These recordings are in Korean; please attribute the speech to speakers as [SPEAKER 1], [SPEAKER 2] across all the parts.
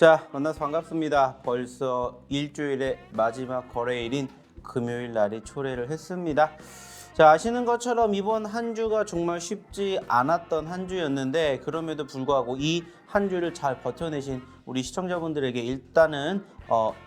[SPEAKER 1] 자, 만나서 반갑습니다. 벌써 일주일의 마지막 거래일인 금요일 날이 초래를 했습니다. 자, 아시는 것처럼 이번 한 주가 정말 쉽지 않았던 한 주였는데 그럼에도 불구하고 이 한 주를 잘 버텨내신 우리 시청자분들에게 일단은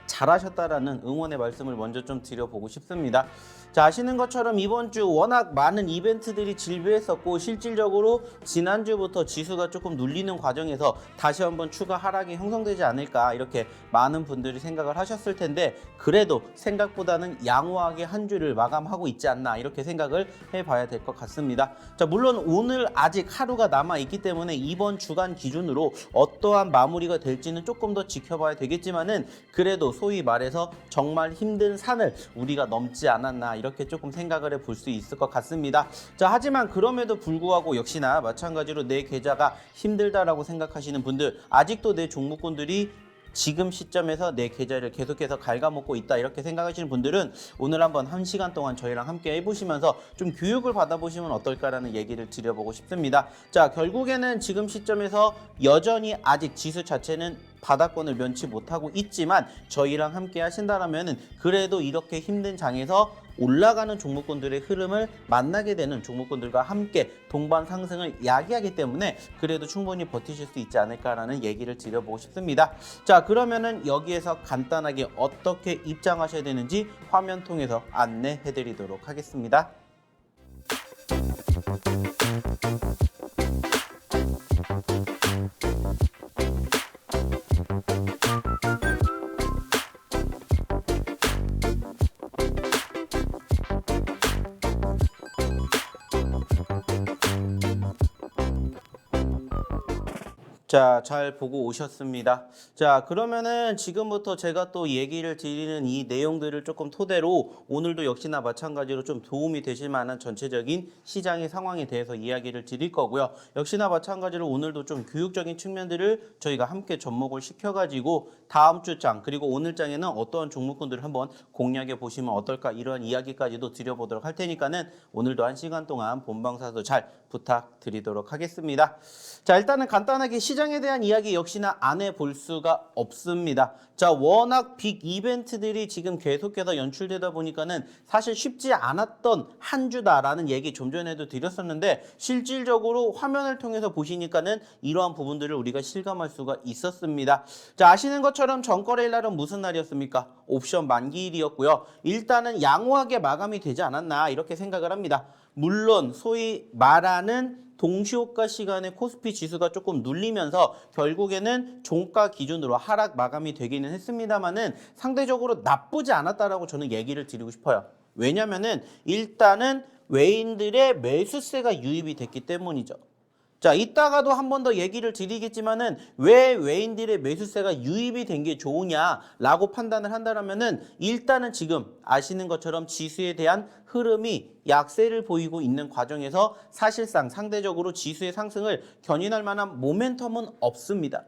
[SPEAKER 1] 잘하셨다라는 응원의 말씀을 먼저 좀 드려보고 싶습니다. 자, 아시는 것처럼 이번 주 워낙 많은 이벤트들이 질비했었고 실질적으로 지난주부터 지수가 조금 눌리는 과정에서 다시 한번 추가 하락이 형성되지 않을까 이렇게 많은 분들이 생각을 하셨을 텐데 그래도 생각보다는 양호하게 한 주를 마감하고 있지 않나 이렇게 생각을 해봐야 될 것 같습니다. 자, 물론 오늘 아직 하루가 남아있기 때문에 이번 주간 기준으로 어떠한 마무리가 될지는 조금 더 지켜봐야 되겠지만은 그래도 소위 말해서 정말 힘든 산을 우리가 넘지 않았나 이렇게 조금 생각을 해볼 수 있을 것 같습니다. 자, 하지만 그럼에도 불구하고 역시나 마찬가지로 내 계좌가 힘들다라고 생각하시는 분들 아직도 내 종목군들이 지금 시점에서 내 계좌를 계속해서 갉아먹고 있다 이렇게 생각하시는 분들은 오늘 한번 1시간 동안 저희랑 함께 해보시면서 좀 교육을 받아보시면 어떨까라는 얘기를 드려보고 싶습니다. 자, 결국에는 지금 시점에서 여전히 아직 지수 자체는 바닥권을 면치 못하고 있지만 저희랑 함께 하신다면 그래도 이렇게 힘든 장에서 올라가는 종목군들의 흐름을 만나게 되는 종목군들과 함께 동반 상승을 야기하기 때문에 그래도 충분히 버티실 수 있지 않을까라는 얘기를 드려보고 싶습니다. 자, 그러면은 여기에서 간단하게 어떻게 입장하셔야 되는지 화면 통해서 안내해 드리도록 하겠습니다. 자, 잘 보고 오셨습니다. 자, 그러면은 지금부터 제가 또 얘기를 드리는 이 내용들을 조금 토대로 오늘도 역시나 마찬가지로 좀 도움이 되실 만한 전체적인 시장의 상황에 대해서 이야기를 드릴 거고요. 역시나 마찬가지로 오늘도 좀 교육적인 측면들을 저희가 함께 접목을 시켜가지고 다음 주 장 그리고 오늘 장에는 어떠한 종목군들을 한번 공략해 보시면 어떨까 이러한 이야기까지도 드려보도록 할 테니까는 오늘도 1시간 동안 본방사수 잘 부탁드리도록 하겠습니다. 자, 일단은 간단하게 시장에 대한 이야기 역시나 안 해볼 수가 없습니다. 자, 워낙 빅 이벤트들이 지금 계속해서 연출되다 보니까는 사실 쉽지 않았던 한 주다라는 얘기 좀 전에도 드렸었는데 실질적으로 화면을 통해서 보시니까는 이러한 부분들을 우리가 실감할 수가 있었습니다. 자, 아시는 것처럼 전거래일 날은 무슨 날이었습니까? 옵션 만기일이었고요. 일단은 양호하게 마감이 되지 않았나 이렇게 생각을 합니다. 물론 소위 말하는 동시호가 시간에 코스피 지수가 조금 눌리면서 결국에는 종가 기준으로 하락 마감이 되기는 했습니다만은 상대적으로 나쁘지 않았다라고 저는 얘기를 드리고 싶어요. 왜냐면은 일단은 외인들의 매수세가 유입이 됐기 때문이죠. 자, 이따가도 한 번 더 얘기를 드리겠지만은 왜 외인들의 매수세가 유입이 된 게 좋으냐라고 판단을 한다면은 일단은 지금 아시는 것처럼 지수에 대한 흐름이 약세를 보이고 있는 과정에서 사실상 상대적으로 지수의 상승을 견인할 만한 모멘텀은 없습니다.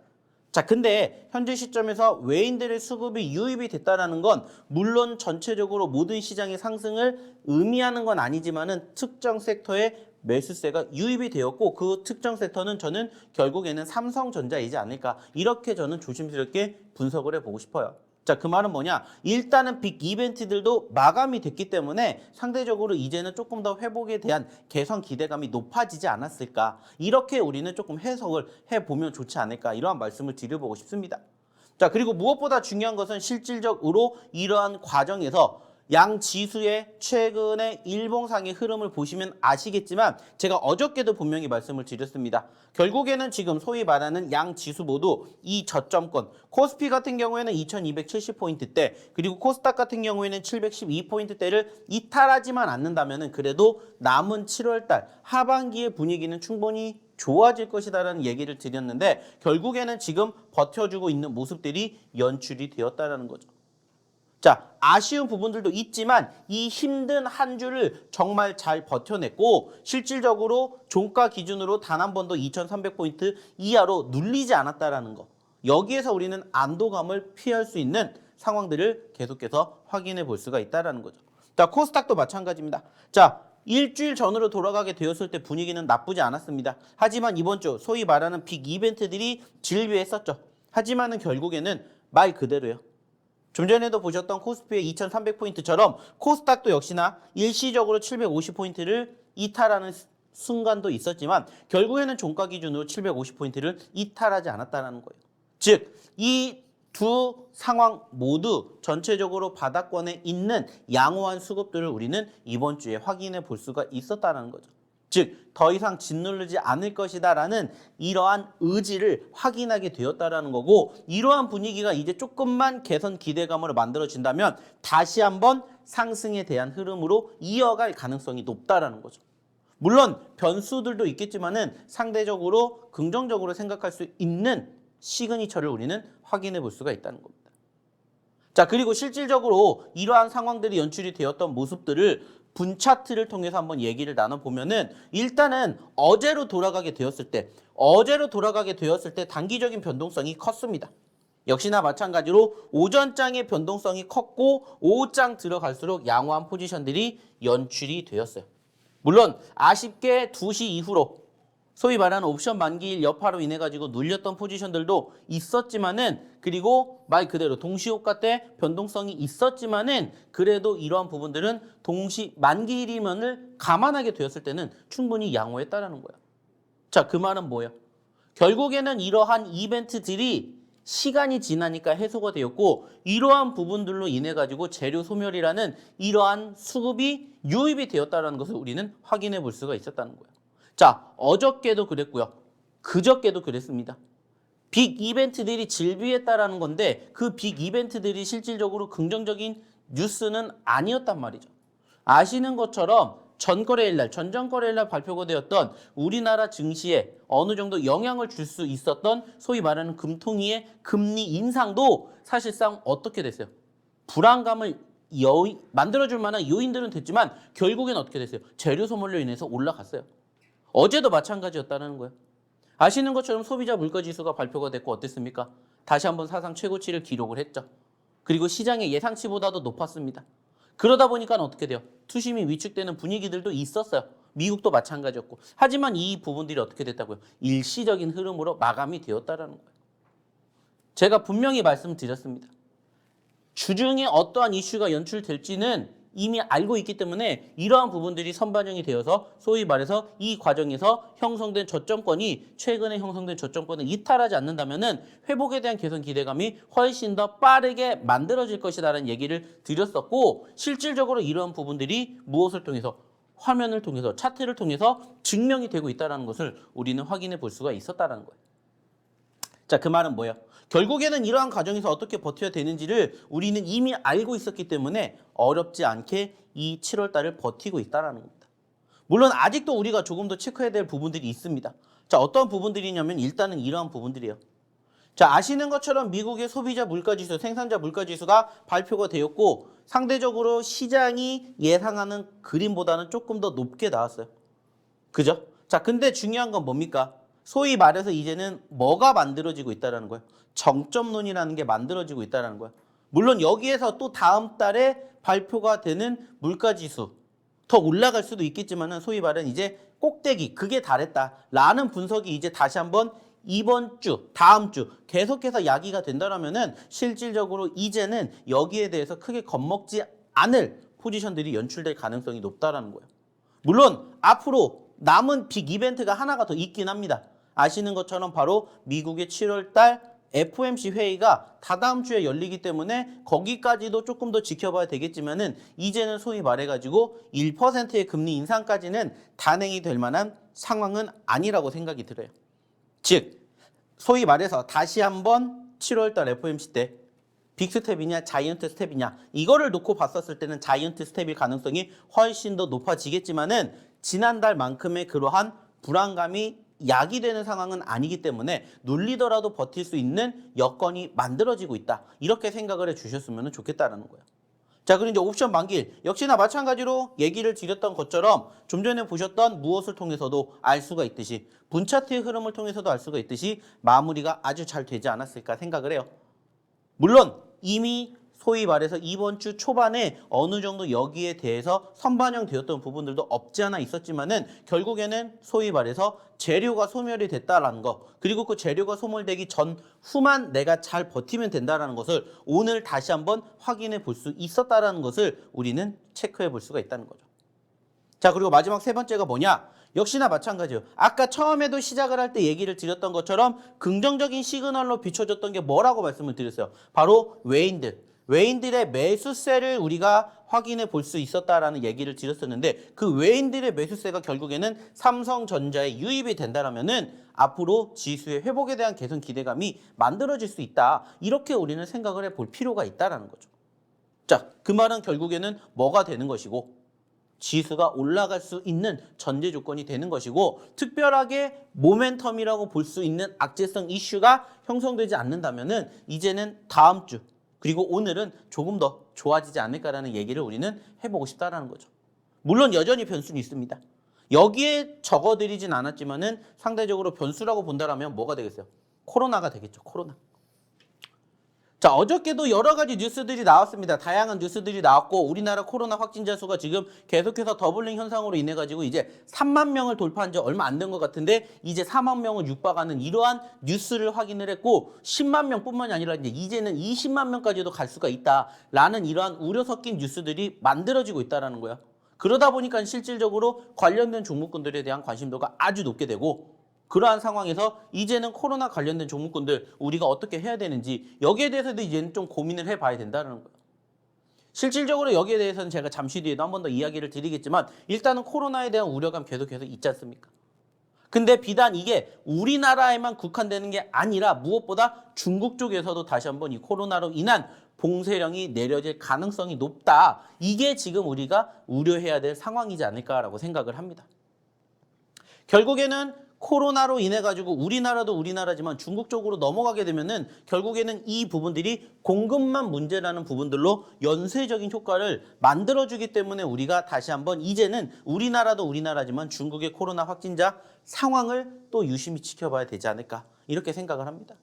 [SPEAKER 1] 자, 근데 현재 시점에서 외인들의 수급이 유입이 됐다는 건 물론 전체적으로 모든 시장의 상승을 의미하는 건 아니지만은 특정 섹터의 매수세가 유입이 되었고 그 특정 섹터는 저는 결국에는 삼성전자이지 않을까 이렇게 저는 조심스럽게 분석을 해보고 싶어요. 자, 그 말은 뭐냐? 일단은 빅 이벤트들도 마감이 됐기 때문에 상대적으로 이제는 조금 더 회복에 대한 개선 기대감이 높아지지 않았을까 이렇게 우리는 조금 해석을 해보면 좋지 않을까 이러한 말씀을 드려보고 싶습니다. 자, 그리고 무엇보다 중요한 것은 실질적으로 이러한 과정에서 양 지수의 최근의 일봉상의 흐름을 보시면 아시겠지만 제가 어저께도 분명히 말씀을 드렸습니다. 결국에는 지금 소위 말하는 양 지수 모두 이 저점권 코스피 같은 경우에는 2270포인트대 그리고 코스닥 같은 경우에는 712포인트대를 이탈하지만 않는다면 그래도 남은 7월달 하반기의 분위기는 충분히 좋아질 것이다라는 얘기를 드렸는데 결국에는 지금 버텨주고 있는 모습들이 연출이 되었다는 거죠. 자, 아쉬운 부분들도 있지만 이 힘든 한 주를 정말 잘 버텨냈고 실질적으로 종가 기준으로 단 한 번도 2300포인트 이하로 눌리지 않았다라는 거. 여기에서 우리는 안도감을 피할 수 있는 상황들을 계속해서 확인해 볼 수가 있다는 거죠. 자, 코스닥도 마찬가지입니다. 자, 일주일 전으로 돌아가게 되었을 때 분위기는 나쁘지 않았습니다. 하지만 이번 주 소위 말하는 빅 이벤트들이 질비했었죠. 하지만은 결국에는 말 그대로요. 좀 전에도 보셨던 코스피의 2300포인트처럼 코스닥도 역시나 일시적으로 750포인트를 이탈하는 순간도 있었지만 결국에는 종가 기준으로 750포인트를 이탈하지 않았다는 거예요. 즉, 이 두 상황 모두 전체적으로 바닥권에 있는 양호한 수급들을 우리는 이번 주에 확인해 볼 수가 있었다는 거죠. 즉, 더 이상 짓누르지 않을 것이다라는 이러한 의지를 확인하게 되었다라는 거고, 이러한 분위기가 이제 조금만 개선 기대감으로 만들어진다면 다시 한번 상승에 대한 흐름으로 이어갈 가능성이 높다라는 거죠. 물론 변수들도 있겠지만은 상대적으로 긍정적으로 생각할 수 있는 시그니처를 우리는 확인해 볼 수가 있다는 겁니다. 자, 그리고 실질적으로 이러한 상황들이 연출이 되었던 모습들을 분 차트를 통해서 한번 얘기를 나눠보면은 일단은 어제로 돌아가게 되었을 때 단기적인 변동성이 컸습니다. 역시나 마찬가지로 오전장의 변동성이 컸고 오후장 들어갈수록 양호한 포지션들이 연출이 되었어요. 물론 아쉽게 2시 이후로 소위 말하는 옵션 만기일 여파로 인해 가지고 눌렸던 포지션들도 있었지만은, 그리고 말 그대로 동시효과 때 변동성이 있었지만은 그래도 이러한 부분들은 동시 만기일이면을 감안하게 되었을 때는 충분히 양호했다라는 거예요. 자, 그 말은 뭐예요? 결국에는 이러한 이벤트들이 시간이 지나니까 해소가 되었고, 이러한 부분들로 인해 가지고 재료 소멸이라는 이러한 수급이 유입이 되었다는 것을 우리는 확인해 볼 수가 있었다는 거예요. 자, 어저께도 그랬고요. 그저께도 그랬습니다. 빅 이벤트들이 질비했다라는 건데 그 빅 이벤트들이 실질적으로 긍정적인 뉴스는 아니었단 말이죠. 아시는 것처럼 전전거래일 날 발표가 되었던 우리나라 증시에 어느 정도 영향을 줄 수 있었던 소위 말하는 금통위의 금리 인상도 사실상 어떻게 됐어요? 불안감을 만들어줄 만한 요인들은 됐지만 결국엔 어떻게 됐어요? 재료 소멸로 인해서 올라갔어요. 어제도 마찬가지였다는 거예요. 아시는 것처럼 소비자 물가지수가 발표가 됐고 어땠습니까? 다시 한번 사상 최고치를 기록을 했죠. 그리고 시장의 예상치보다도 높았습니다. 그러다 보니까 어떻게 돼요? 투심이 위축되는 분위기들도 있었어요. 미국도 마찬가지였고. 하지만 이 부분들이 어떻게 됐다고요? 일시적인 흐름으로 마감이 되었다는 거예요. 제가 분명히 말씀드렸습니다. 주중에 어떠한 이슈가 연출될지는 이미 알고 있기 때문에 이러한 부분들이 선반영이 되어서 소위 말해서 이 과정에서 형성된 저점권이 최근에 형성된 저점권을 이탈하지 않는다면은 회복에 대한 개선 기대감이 훨씬 더 빠르게 만들어질 것이다라는 얘기를 드렸었고, 실질적으로 이러한 부분들이 무엇을 통해서 화면을 통해서 차트를 통해서 증명이 되고 있다는 것을 우리는 확인해 볼 수가 있었다는 거예요. 자, 그 말은 뭐예요? 결국에는 이러한 과정에서 어떻게 버텨야 되는지를 우리는 이미 알고 있었기 때문에 어렵지 않게 이 7월 달을 버티고 있다는 겁니다. 물론 아직도 우리가 조금 더 체크해야 될 부분들이 있습니다. 자, 어떤 부분들이냐면 일단은 이러한 부분들이에요. 자, 아시는 것처럼 미국의 소비자 물가지수, 생산자 물가지수가 발표가 되었고 상대적으로 시장이 예상하는 그림보다는 조금 더 높게 나왔어요. 그죠? 자, 근데 중요한 건 뭡니까? 소위 말해서 이제는 뭐가 만들어지고 있다는 거예요? 정점론이라는 게 만들어지고 있다는 거예요. 물론 여기에서 또 다음 달에 발표가 되는 물가지수 더 올라갈 수도 있겠지만은 소위 말하는 이제 꼭대기 그게 달했다라는 분석이 이제 다시 한번 이번 주, 다음 주 계속해서 야기가 된다라면은 실질적으로 이제는 여기에 대해서 크게 겁먹지 않을 포지션들이 연출될 가능성이 높다라는 거예요. 물론 앞으로 남은 빅 이벤트가 하나가 더 있긴 합니다. 아시는 것처럼 바로 미국의 7월 달 FOMC 회의가 다다음 주에 열리기 때문에 거기까지도 조금 더 지켜봐야 되겠지만은 이제는 소위 말해가지고 1%의 금리 인상까지는 단행이 될 만한 상황은 아니라고 생각이 들어요. 즉, 소위 말해서 다시 한번 7월 달 FOMC 때 빅스텝이냐 자이언트 스텝이냐 이거를 놓고 봤었을 때는 자이언트 스텝일 가능성이 훨씬 더 높아지겠지만은 지난달만큼의 그러한 불안감이 야기되는 상황은 아니기 때문에 눌리더라도 버틸 수 있는 여건이 만들어지고 있다. 이렇게 생각을 해주셨으면 좋겠다는 거예요. 자, 그리고 이제 옵션 만기일 역시나 마찬가지로 얘기를 드렸던 것처럼 좀 전에 보셨던 무엇을 통해서도 알 수가 있듯이 분차트의 흐름을 통해서도 알 수가 있듯이 마무리가 아주 잘 되지 않았을까 생각을 해요. 물론 이미 소위 말해서 이번 주 초반에 어느 정도 여기에 대해서 선반영되었던 부분들도 없지 않아 있었지만은 결국에는 소위 말해서 재료가 소멸이 됐다라는 거, 그리고 그 재료가 소멸되기 전후만 내가 잘 버티면 된다라는 것을 오늘 다시 한번 확인해 볼 수 있었다라는 것을 우리는 체크해 볼 수가 있다는 거죠. 자, 그리고 마지막 세 번째가 뭐냐? 역시나 마찬가지예요. 아까 처음에도 시작을 할 때 얘기를 드렸던 것처럼 긍정적인 시그널로 비춰졌던 게 뭐라고 말씀을 드렸어요? 바로 외인들의 매수세를 우리가 확인해 볼 수 있었다라는 얘기를 드렸었는데, 그 외인들의 매수세가 결국에는 삼성전자에 유입이 된다라면은 앞으로 지수의 회복에 대한 개선 기대감이 만들어질 수 있다. 이렇게 우리는 생각을 해볼 필요가 있다라는 거죠. 자, 그 말은 결국에는 뭐가 되는 것이고, 지수가 올라갈 수 있는 전제 조건이 되는 것이고, 특별하게 모멘텀이라고 볼 수 있는 악재성 이슈가 형성되지 않는다면은 이제는 다음 주 그리고 오늘은 조금 더 좋아지지 않을까라는 얘기를 우리는 해보고 싶다라는 거죠. 물론 여전히 변수는 있습니다. 여기에 적어드리진 않았지만은 상대적으로 변수라고 본다라면 뭐가 되겠어요? 코로나가 되겠죠. 코로나. 자, 어저께도 여러 가지 뉴스들이 나왔습니다. 다양한 뉴스들이 나왔고, 우리나라 코로나 확진자 수가 지금 계속해서 더블링 현상으로 인해 가지고 이제 3만 명을 돌파한 지 얼마 안 된 것 같은데 이제 4만 명을 육박하는 이러한 뉴스를 확인을 했고, 10만 명뿐만이 아니라 이제는 20만 명까지도 갈 수가 있다라는 이러한 우려 섞인 뉴스들이 만들어지고 있다라는 거야. 그러다 보니까 실질적으로 관련된 종목군들에 대한 관심도가 아주 높게 되고, 그러한 상황에서 이제는 코로나 관련된 종목군들 우리가 어떻게 해야 되는지 여기에 대해서도 이제는 좀 고민을 해봐야 된다는 거예요. 실질적으로 여기에 대해서는 제가 잠시 뒤에도 한 번 더 이야기를 드리겠지만, 일단은 코로나에 대한 우려감 계속해서 있지 않습니까? 근데 비단 이게 우리나라에만 국한되는 게 아니라 무엇보다 중국 쪽에서도 다시 한번 이 코로나로 인한 봉쇄령이 내려질 가능성이 높다. 이게 지금 우리가 우려해야 될 상황이지 않을까라고 생각을 합니다. 결국에는 코로나로 인해 가지고 우리나라도 우리나라지만 중국 쪽으로 넘어가게 되면은 결국에는 이 부분들이 공급만 문제라는 부분들로 연쇄적인 효과를 만들어주기 때문에 우리가 다시 한번 이제는 우리나라도 우리나라지만 중국의 코로나 확진자 상황을 또 유심히 지켜봐야 되지 않을까 이렇게 생각을 합니다.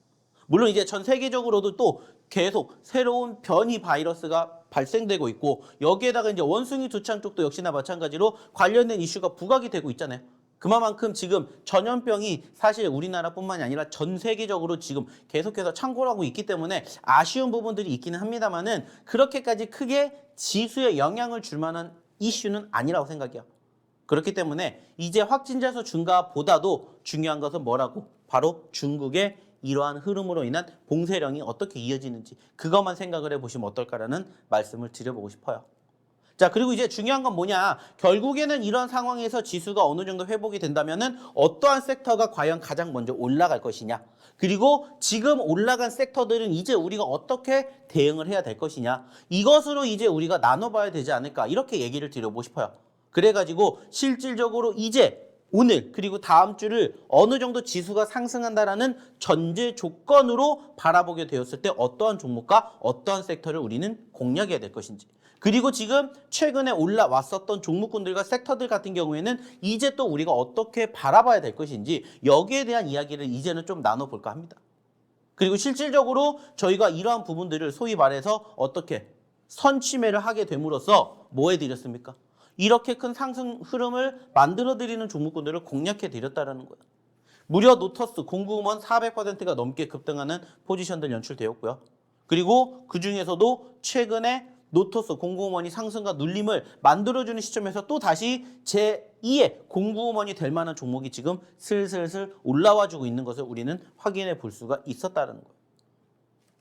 [SPEAKER 1] 물론 이제 전 세계적으로도 또 계속 새로운 변이 바이러스가 발생되고 있고, 여기에다가 이제 원숭이 두창 쪽도 역시나 마찬가지로 관련된 이슈가 부각이 되고 있잖아요. 그만큼 지금 전염병이 사실 우리나라뿐만이 아니라 전 세계적으로 지금 계속해서 창궐하고 있기 때문에 아쉬운 부분들이 있기는 합니다만은 그렇게까지 크게 지수에 영향을 줄 만한 이슈는 아니라고 생각해요. 그렇기 때문에 이제 확진자 수 증가보다도 중요한 것은 뭐라고? 바로 중국의 이러한 흐름으로 인한 봉쇄령이 어떻게 이어지는지 그것만 생각을 해보시면 어떨까라는 말씀을 드려보고 싶어요. 자, 그리고 이제 중요한 건 뭐냐? 결국에는 이런 상황에서 지수가 어느 정도 회복이 된다면은 어떠한 섹터가 과연 가장 먼저 올라갈 것이냐? 그리고 지금 올라간 섹터들은 이제 우리가 어떻게 대응을 해야 될 것이냐? 이것으로 이제 우리가 나눠봐야 되지 않을까? 이렇게 얘기를 드려보고 싶어요. 그래가지고 실질적으로 이제 오늘 그리고 다음 주를 어느 정도 지수가 상승한다라는 전제 조건으로 바라보게 되었을 때 어떠한 종목과 어떠한 섹터를 우리는 공략해야 될 것인지, 그리고 지금 최근에 올라왔었던 종목군들과 섹터들 같은 경우에는 이제 또 우리가 어떻게 바라봐야 될 것인지 여기에 대한 이야기를 이제는 좀 나눠볼까 합니다. 그리고 실질적으로 저희가 이러한 부분들을 소위 말해서 어떻게 선취매를 하게 됨으로써 뭐 해드렸습니까? 이렇게 큰 상승 흐름을 만들어드리는 종목군들을 공략해드렸다는 거예요. 무려 노터스 공구음원 400%가 넘게 급등하는 포지션들 연출되었고요. 그리고 그중에서도 최근에 노터스 공구음원이 상승과 눌림을 만들어주는 시점에서 또 다시 제2의 공구음원이 될 만한 종목이 지금 슬슬슬 올라와주고 있는 것을 우리는 확인해 볼 수가 있었다는 거예요.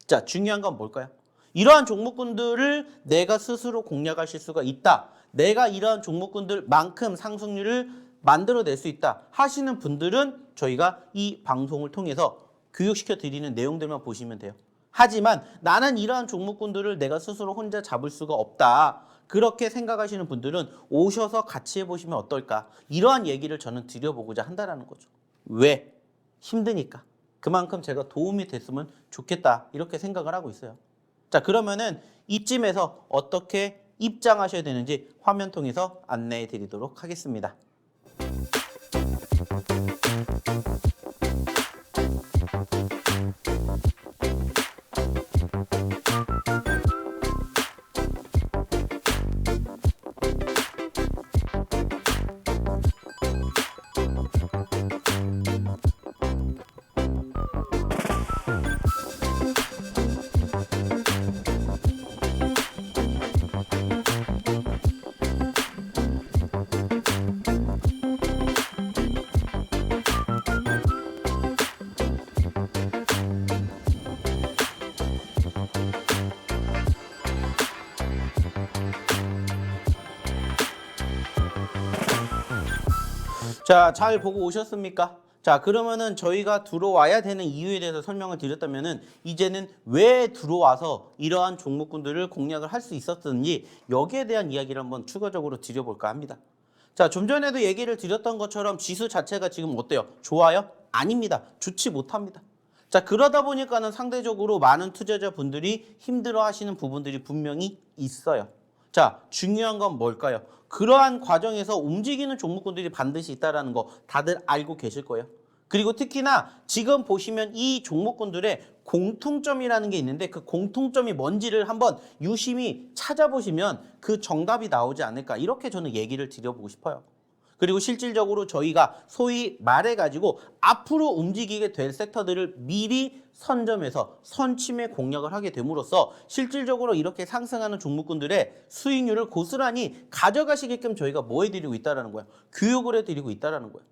[SPEAKER 1] 자, 중요한 건 뭘까요? 이러한 종목군들을 내가 스스로 공략하실 수가 있다. 내가 이러한 종목군들만큼 상승률을 만들어낼 수 있다 하시는 분들은 저희가 이 방송을 통해서 교육시켜 드리는 내용들만 보시면 돼요. 하지만 나는 이러한 종목군들을 내가 스스로 혼자 잡을 수가 없다. 그렇게 생각하시는 분들은 오셔서 같이 해보시면 어떨까. 이러한 얘기를 저는 드려보고자 한다는 거죠. 왜? 힘드니까. 그만큼 제가 도움이 됐으면 좋겠다. 이렇게 생각을 하고 있어요. 자, 그러면은 이쯤에서 어떻게 입장하셔야 되는지 화면 통해서 안내해 드리도록 하겠습니다. 자, 잘 보고 오셨습니까? 자, 그러면은 저희가 들어와야 되는 이유에 대해서 설명을 드렸다면은 이제는 왜 들어와서 이러한 종목군들을 공략을 할 수 있었는지 여기에 대한 이야기를 한번 추가적으로 드려볼까 합니다. 자, 좀 전에도 얘기를 드렸던 것처럼 지수 자체가 지금 어때요? 좋아요? 아닙니다. 좋지 못합니다. 자, 그러다 보니까는 상대적으로 많은 투자자분들이 힘들어 하시는 부분들이 분명히 있어요. 자, 중요한 건 뭘까요? 그러한 과정에서 움직이는 종목군들이 반드시 있다는 거 다들 알고 계실 거예요. 그리고 특히나 지금 보시면 이 종목군들의 공통점이라는 게 있는데 그 공통점이 뭔지를 한번 유심히 찾아보시면 그 정답이 나오지 않을까 이렇게 저는 얘기를 드려보고 싶어요. 그리고 실질적으로 저희가 소위 말해가지고 앞으로 움직이게 될 섹터들을 미리 선점해서 선침해 공략을 하게 됨으로써 실질적으로 이렇게 상승하는 종목군들의 수익률을 고스란히 가져가시게끔 저희가 뭐 해드리고 있다는 거예요. 교육을 해드리고 있다는 거예요.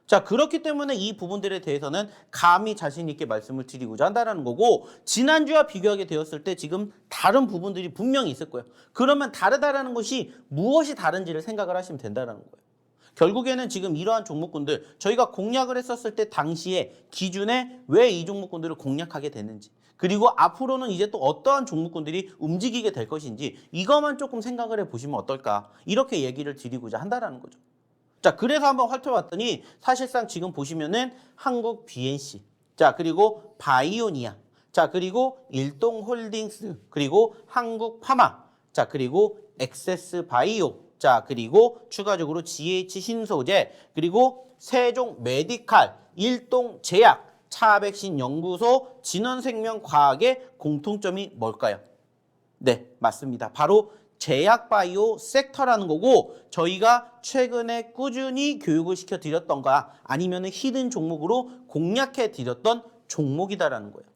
[SPEAKER 1] 자, 그렇기 때문에 이 부분들에 대해서는 감히 자신 있게 말씀을 드리고자 한다는 거고 지난주와 비교하게 되었을 때 지금 다른 부분들이 분명히 있을 거예요. 그러면 다르다라는 것이 무엇이 다른지를 생각을 하시면 된다는 거예요. 결국에는 지금 이러한 종목군들 저희가 공략을 했었을 때 당시에 기준에 왜 이 종목군들을 공략하게 됐는지 그리고 앞으로는 이제 또 어떠한 종목군들이 움직이게 될 것인지 이것만 조금 생각을 해보시면 어떨까 이렇게 얘기를 드리고자 한다는 거죠. 자, 그래서 한번 살펴봤더니 사실상 지금 보시면은 한국 BNC 자 그리고 바이오니아 자 그리고 일동홀딩스 그리고 한국파마 자 그리고 엑세스바이오 자 그리고 추가적으로 GH신소재 그리고 세종메디칼 일동제약 차백신연구소 진원생명과학의 공통점이 뭘까요? 네, 맞습니다. 바로 제약바이오 섹터라는 거고 저희가 최근에 꾸준히 교육을 시켜드렸던가 아니면 히든 종목으로 공략해드렸던 종목이다라는 거예요.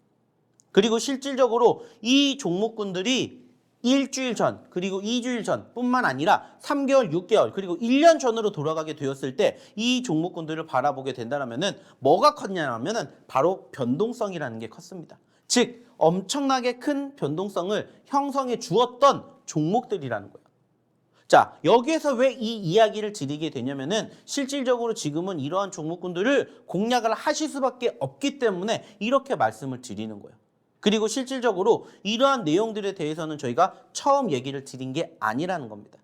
[SPEAKER 1] 그리고 실질적으로 이 종목군들이 일주일 전 그리고 2주일 전 뿐만 아니라 3개월, 6개월 그리고 1년 전으로 돌아가게 되었을 때 이 종목군들을 바라보게 된다면 뭐가 컸냐면 바로 변동성이라는 게 컸습니다. 즉 엄청나게 큰 변동성을 형성해 주었던 종목들이라는 거예요. 자, 여기에서 왜 이 이야기를 드리게 되냐면은 실질적으로 지금은 이러한 종목군들을 공략을 하실 수밖에 없기 때문에 이렇게 말씀을 드리는 거예요. 그리고 실질적으로 이러한 내용들에 대해서는 저희가 처음 얘기를 드린 게 아니라는 겁니다.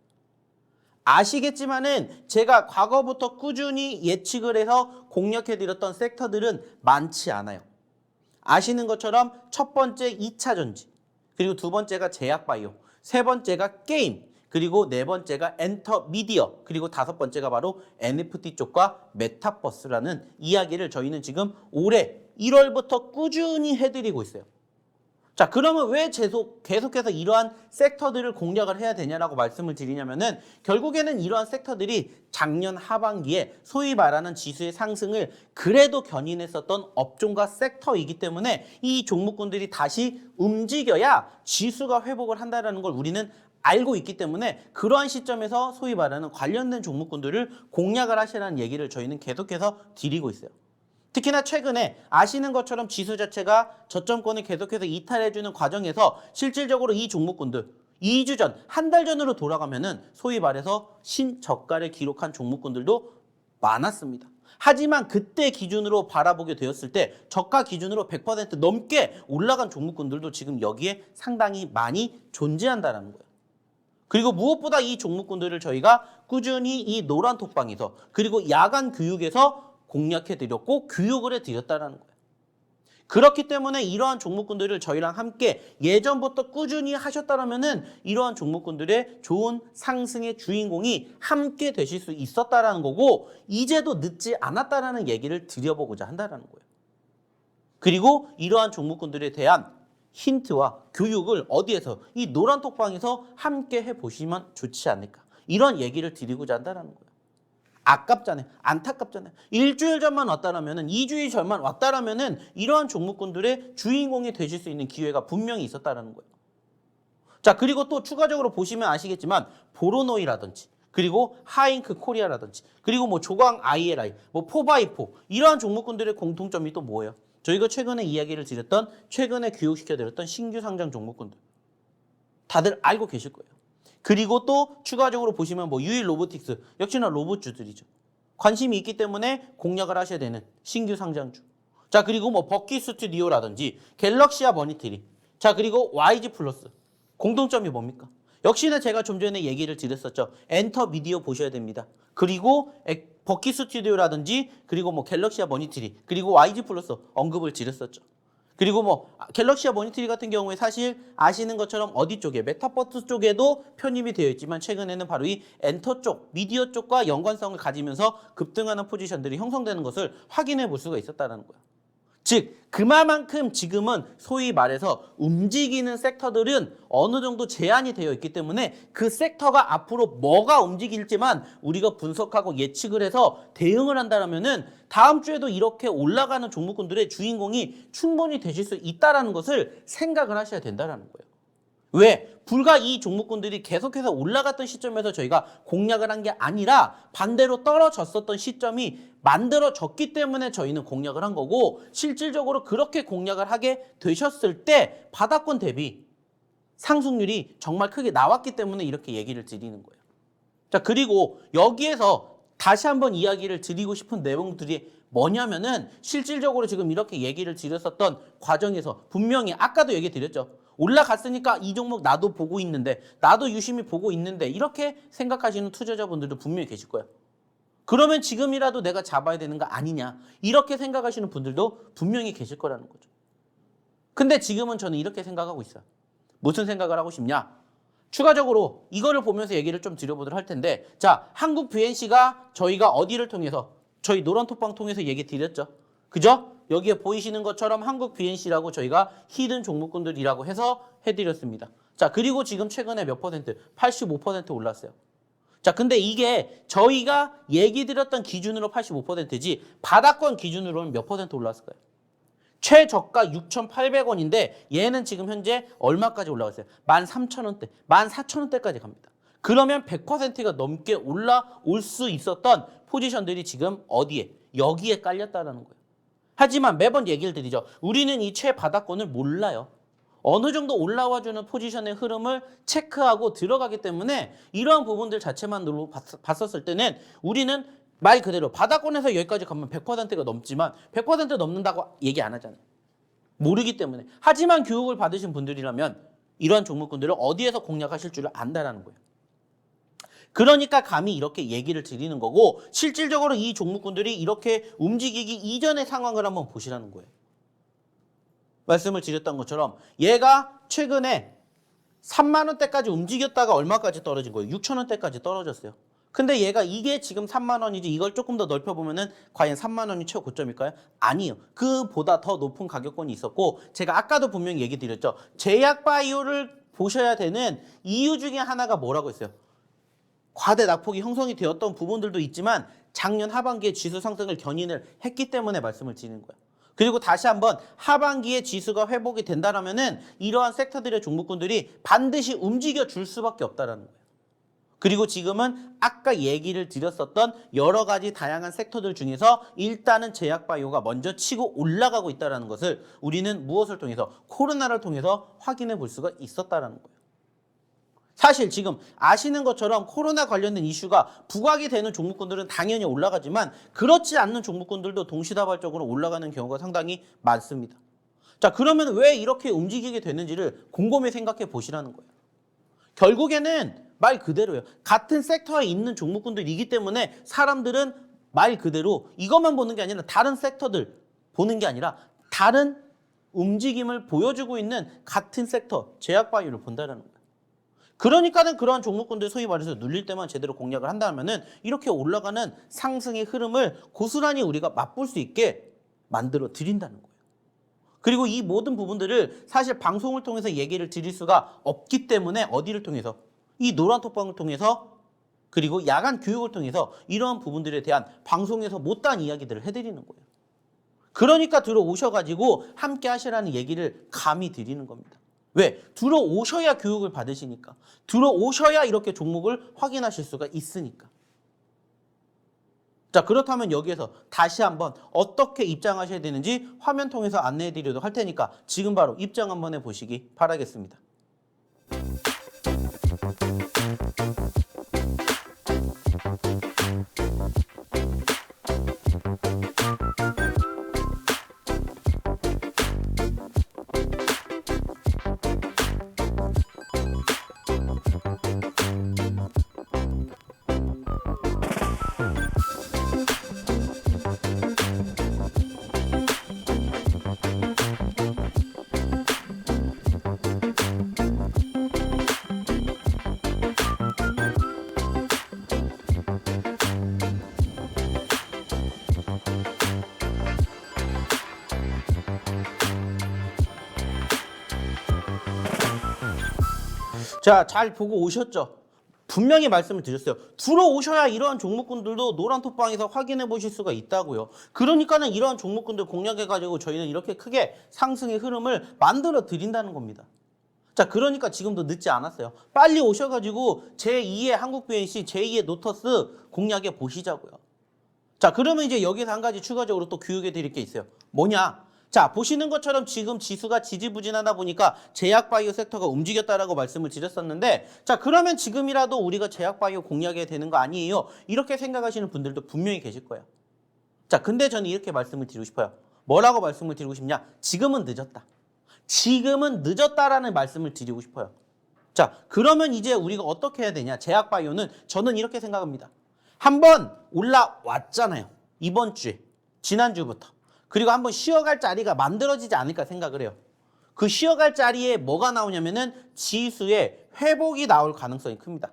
[SPEAKER 1] 아시겠지만은 제가 과거부터 꾸준히 예측을 해서 공략해드렸던 섹터들은 많지 않아요. 아시는 것처럼 첫 번째 2차 전지, 그리고 두 번째가 제약바이오, 세 번째가 게임, 그리고 네 번째가 엔터미디어, 그리고 다섯 번째가 바로 NFT 쪽과 메타버스라는 이야기를 저희는 지금 올해 1월부터 꾸준히 해드리고 있어요. 자, 그러면 왜 계속해서 이러한 섹터들을 공략을 해야 되냐라고 말씀을 드리냐면은 결국에는 이러한 섹터들이 작년 하반기에 소위 말하는 지수의 상승을 그래도 견인했었던 업종과 섹터이기 때문에 이 종목군들이 다시 움직여야 지수가 회복을 한다는 걸 우리는 알고 있기 때문에 그러한 시점에서 소위 말하는 관련된 종목군들을 공략을 하시라는 얘기를 저희는 계속해서 드리고 있어요. 특히나 최근에 아시는 것처럼 지수 자체가 저점권을 계속해서 이탈해주는 과정에서 실질적으로 이 종목군들 2주 전, 한 달 전으로 돌아가면은 소위 말해서 신저가를 기록한 종목군들도 많았습니다. 하지만 그때 기준으로 바라보게 되었을 때 저가 기준으로 100% 넘게 올라간 종목군들도 지금 여기에 상당히 많이 존재한다는 거예요. 그리고 무엇보다 이 종목군들을 저희가 꾸준히 이 노란 톡방에서 그리고 야간 교육에서 공략해드렸고 교육을 해드렸다는 거예요. 그렇기 때문에 이러한 종목군들을 저희랑 함께 예전부터 꾸준히 하셨다면 이러한 종목군들의 좋은 상승의 주인공이 함께 되실 수 있었다는 거고 이제도 늦지 않았다는 얘기를 드려보고자 한다는 거예요. 그리고 이러한 종목군들에 대한 힌트와 교육을 어디에서 이 노란 톡방에서 함께 해보시면 좋지 않을까 이런 얘기를 드리고자 한다는 거예요. 아깝잖아요. 안타깝잖아요. 일주일 전만 왔다라면은 2주일 전만 왔다라면은 이러한 종목군들의 주인공이 되실 수 있는 기회가 분명히 있었다라는 거예요. 자, 그리고 또 추가적으로 보시면 아시겠지만 보로노이라든지 그리고 하잉크 코리아라든지 그리고 뭐 조광 ILI, 뭐 포바이포 이러한 종목군들의 공통점이 또 뭐예요? 저희가 최근에 이야기를 드렸던 최근에 교육시켜드렸던 신규 상장 종목군들 다들 알고 계실 거예요. 그리고 또 추가적으로 보시면 뭐 유일 로보틱스 역시나 로봇주들이죠. 관심이 있기 때문에 공략을 하셔야 되는 신규 상장주. 자, 그리고 뭐 버키 스튜디오라든지 갤럭시아 머니터리. 자, 그리고 YG 플러스. 공통점이 뭡니까? 역시나 제가 좀 전에 얘기를 드렸었죠. 엔터 미디어 보셔야 됩니다. 그리고 버키 스튜디오라든지 그리고 뭐 갤럭시아 머니터리 그리고 YG 플러스 언급을 드렸었죠. 그리고 뭐 갤럭시아 모니터리 같은 경우에 사실 아시는 것처럼 어디 쪽에 메타버스 쪽에도 편입이 되어 있지만 최근에는 바로 이 엔터 쪽, 미디어 쪽과 연관성을 가지면서 급등하는 포지션들이 형성되는 것을 확인해 볼 수가 있었다는 거예요. 즉 그만큼 지금은 소위 말해서 움직이는 섹터들은 어느 정도 제한이 되어 있기 때문에 그 섹터가 앞으로 뭐가 움직일지만 우리가 분석하고 예측을 해서 대응을 한다면은 다음 주에도 이렇게 올라가는 종목군들의 주인공이 충분히 되실 수 있다는 것을 생각을 하셔야 된다는 거예요. 왜? 불과 이 종목군들이 계속해서 올라갔던 시점에서 저희가 공략을 한 게 아니라 반대로 떨어졌었던 시점이 만들어졌기 때문에 저희는 공략을 한 거고 실질적으로 그렇게 공략을 하게 되셨을 때 바닥권 대비 상승률이 정말 크게 나왔기 때문에 이렇게 얘기를 드리는 거예요. 자, 그리고 여기에서 다시 한번 이야기를 드리고 싶은 내용들이 뭐냐면은 실질적으로 지금 이렇게 얘기를 드렸었던 과정에서 분명히 아까도 얘기 드렸죠. 올라갔으니까 이 종목 나도 보고 있는데 나도 유심히 보고 있는데 이렇게 생각하시는 투자자분들도 분명히 계실 거예요. 그러면 지금이라도 내가 잡아야 되는 거 아니냐 이렇게 생각하시는 분들도 분명히 계실 거라는 거죠. 근데 지금은 저는 이렇게 생각하고 있어요. 무슨 생각을 하고 싶냐? 추가적으로 이거를 보면서 얘기를 좀 드려보도록 할 텐데 자, 한국 BNC가 저희가 어디를 통해서 저희 노란톡방 통해서 얘기 드렸죠. 그죠? 여기에 보이시는 것처럼 한국 BNC라고 저희가 히든 종목군들이라고 해서 해드렸습니다. 자, 그리고 지금 최근에 몇 퍼센트? 85% 올랐어요. 자, 근데 이게 저희가 얘기 드렸던 기준으로 85%지 바닥권 기준으로는 몇 퍼센트 올랐을까요? 최저가 6,800원인데 얘는 지금 현재 얼마까지 올라갔어요? 13,000원대, 14,000원대까지 갑니다. 그러면 100%가 넘게 올라올 수 있었던 포지션들이 지금 어디에? 여기에 깔렸다는 거예요. 하지만 매번 얘기를 드리죠. 우리는 이 최바닥권을 몰라요. 어느 정도 올라와주는 포지션의 흐름을 체크하고 들어가기 때문에 이러한 부분들 자체만 봤었을 때는 우리는 말 그대로 바닥권에서 여기까지 가면 100%가 넘지만 100% 넘는다고 얘기 안 하잖아요. 모르기 때문에. 하지만 교육을 받으신 분들이라면 이러한 종목군들을 어디에서 공략하실 줄을 안다라는 거예요. 그러니까 감히 이렇게 얘기를 드리는 거고 실질적으로 이 종목군들이 이렇게 움직이기 이전의 상황을 한번 보시라는 거예요. 말씀을 드렸던 것처럼 얘가 최근에 3만 원대까지 움직였다가 얼마까지 떨어진 거예요? 6천 원대까지 떨어졌어요. 근데 얘가 이게 지금 3만 원이지 이걸 조금 더 넓혀보면은 과연 3만 원이 최고점일까요? 아니요. 그보다 더 높은 가격권이 있었고 제가 아까도 분명히 얘기 드렸죠. 제약바이오를 보셔야 되는 이유 중에 하나가 뭐라고 했어요? 과대 낙폭이 형성이 되었던 부분들도 있지만 작년 하반기에 지수 상승을 견인을 했기 때문에 말씀을 드리는 거예요. 그리고 다시 한번 하반기에 지수가 회복이 된다라면은 이러한 섹터들의 종목군들이 반드시 움직여 줄 수밖에 없다라는 거예요. 그리고 지금은 아까 얘기를 드렸었던 여러 가지 다양한 섹터들 중에서 일단은 제약바이오가 먼저 치고 올라가고 있다는 것을 우리는 무엇을 통해서 코로나를 통해서 확인해 볼 수가 있었다는 거예요. 사실 지금 아시는 것처럼 코로나 관련된 이슈가 부각이 되는 종목군들은 당연히 올라가지만 그렇지 않는 종목군들도 동시다발적으로 올라가는 경우가 상당히 많습니다. 자, 그러면 왜 이렇게 움직이게 되는지를 곰곰이 생각해 보시라는 거예요. 결국에는 말 그대로예요. 같은 섹터에 있는 종목군들이기 때문에 사람들은 말 그대로 이것만 보는 게 아니라 다른 섹터들 보는 게 아니라 다른 움직임을 보여주고 있는 같은 섹터, 제약바이오를 본다는 거예요. 그러니까는 그러한 종목군들 소위 말해서 눌릴 때만 제대로 공략을 한다면은 이렇게 올라가는 상승의 흐름을 고스란히 우리가 맛볼 수 있게 만들어 드린다는 거예요. 그리고 이 모든 부분들을 사실 방송을 통해서 얘기를 드릴 수가 없기 때문에 어디를 통해서? 이 노란톡방을 통해서 그리고 야간 교육을 통해서 이러한 부분들에 대한 방송에서 못다한 이야기들을 해드리는 거예요. 그러니까 들어오셔가지고 함께 하시라는 얘기를 감히 드리는 겁니다. 왜? 들어오셔야 교육을 받으시니까. 들어오셔야 이렇게 종목을 확인하실 수가 있으니까. 자, 그렇다면 여기에서 다시 한번 어떻게 입장하셔야 되는지 화면 통해서 안내해 드리도록 할 테니까 지금 바로 입장 한번 해보시기 바라겠습니다. 자, 잘 보고 오셨죠? 분명히 말씀을 드렸어요. 들어오셔야 이러한 종목군들도 노란톡방에서 확인해 보실 수가 있다고요. 그러니까는 이러한 종목군들 공략해가지고 저희는 이렇게 크게 상승의 흐름을 만들어 드린다는 겁니다. 자, 그러니까 지금도 늦지 않았어요. 빨리 오셔가지고 제2의 한국 BNC, 제2의 노터스 공략해 보시자고요. 자, 그러면 이제 여기서 한 가지 추가적으로 또 교육해 드릴 게 있어요. 뭐냐? 자, 보시는 것처럼 지금 지수가 지지부진하다 보니까 제약바이오 섹터가 움직였다라고 말씀을 드렸었는데, 자, 그러면 지금이라도 우리가 제약바이오 공략해야 되는 거 아니에요? 이렇게 생각하시는 분들도 분명히 계실 거예요. 자, 근데 저는 이렇게 말씀을 드리고 싶어요. 뭐라고 말씀을 드리고 싶냐? 지금은 늦었다. 지금은 늦었다라는 말씀을 드리고 싶어요. 자, 그러면 이제 우리가 어떻게 해야 되냐? 제약바이오는 저는 이렇게 생각합니다. 한번 올라왔잖아요. 이번 주에, 지난주부터. 그리고 한번 쉬어갈 자리가 만들어지지 않을까 생각을 해요. 그 쉬어갈 자리에 뭐가 나오냐면은 지수의 회복이 나올 가능성이 큽니다.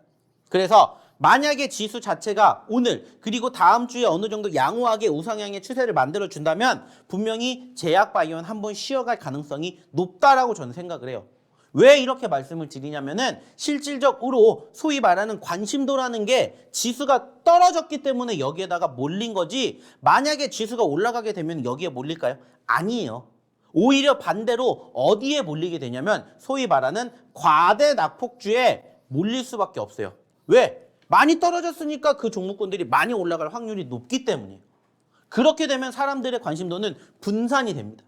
[SPEAKER 1] 그래서 만약에 지수 자체가 오늘 그리고 다음 주에 어느 정도 양호하게 우상향의 추세를 만들어준다면 분명히 제약바이오는 한번 쉬어갈 가능성이 높다라고 저는 생각을 해요. 왜 이렇게 말씀을 드리냐면은 실질적으로 소위 말하는 관심도라는 게 지수가 떨어졌기 때문에 여기에다가 몰린 거지, 만약에 지수가 올라가게 되면 여기에 몰릴까요? 아니에요. 오히려 반대로 어디에 몰리게 되냐면 소위 말하는 과대 낙폭주에 몰릴 수밖에 없어요. 왜? 많이 떨어졌으니까 그 종목군들이 많이 올라갈 확률이 높기 때문이에요. 그렇게 되면 사람들의 관심도는 분산이 됩니다.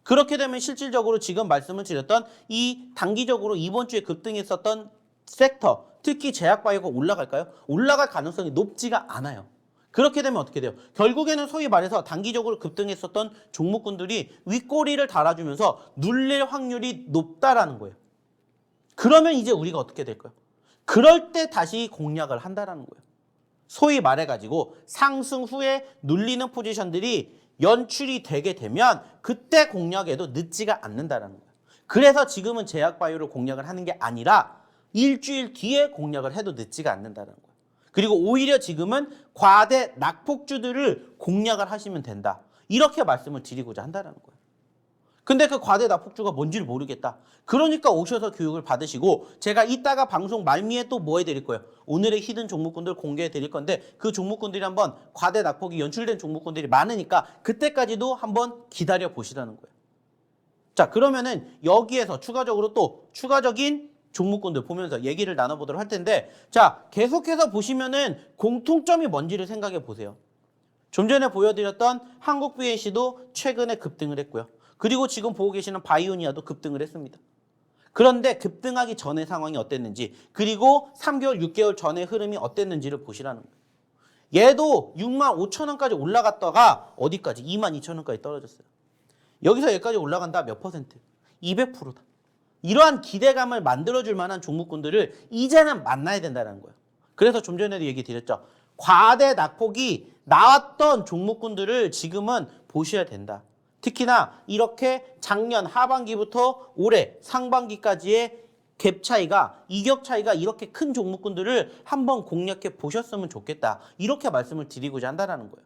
[SPEAKER 1] 그렇게 되면 실질적으로 지금 말씀을 드렸던 이 단기적으로 이번 주에 급등했었던 섹터, 특히 제약바이오가 올라갈까요? 올라갈 가능성이 높지가 않아요. 그렇게 되면 어떻게 돼요? 결국에는 소위 말해서 단기적으로 급등했었던 종목군들이 윗꼬리를 달아주면서 눌릴 확률이 높다라는 거예요. 그러면 이제 우리가 어떻게 될까요? 그럴 때 다시 공략을 한다라는 거예요. 소위 말해가지고 상승 후에 눌리는 포지션들이 연출이 되게 되면 그때 공략해도 늦지가 않는다는 거예요. 그래서 지금은 제약바이오를 공략을 하는 게 아니라 일주일 뒤에 공략을 해도 늦지가 않는다는 거예요. 그리고 오히려 지금은 과대 낙폭주들을 공략을 하시면 된다. 이렇게 말씀을 드리고자 한다는 거예요. 근데 그 과대 낙폭주가 뭔지를 모르겠다. 그러니까 오셔서 교육을 받으시고 제가 이따가 방송 말미에 또 뭐 해드릴 거예요? 오늘의 히든 종목군들 공개해 드릴 건데 그 종목군들이 한번 과대 낙폭이 연출된 종목군들이 많으니까 그때까지도 한번 기다려 보시라는 거예요. 자, 그러면은 여기에서 추가적으로 또 추가적인 종목군들 보면서 얘기를 나눠보도록 할 텐데, 자, 계속해서 보시면은 공통점이 뭔지를 생각해 보세요. 좀 전에 보여드렸던 한국 BNC도 최근에 급등을 했고요. 그리고 지금 보고 계시는 바이오니아도 급등을 했습니다. 그런데 급등하기 전의 상황이 어땠는지, 그리고 3개월, 6개월 전의 흐름이 어땠는지를 보시라는 거예요. 얘도 65,000원까지 올라갔다가 어디까지? 22,000원까지 떨어졌어요. 여기서 여기까지 올라간다 몇 퍼센트? 200%다. 이러한 기대감을 만들어줄 만한 종목군들을 이제는 만나야 된다는 거예요. 그래서 좀 전에도 얘기 드렸죠. 과대 낙폭이 나왔던 종목군들을 지금은 보셔야 된다. 특히나 이렇게 작년 하반기부터 올해 상반기까지의 갭 차이가, 이격 차이가 이렇게 큰 종목군들을 한번 공략해 보셨으면 좋겠다. 이렇게 말씀을 드리고자 한다는 거예요.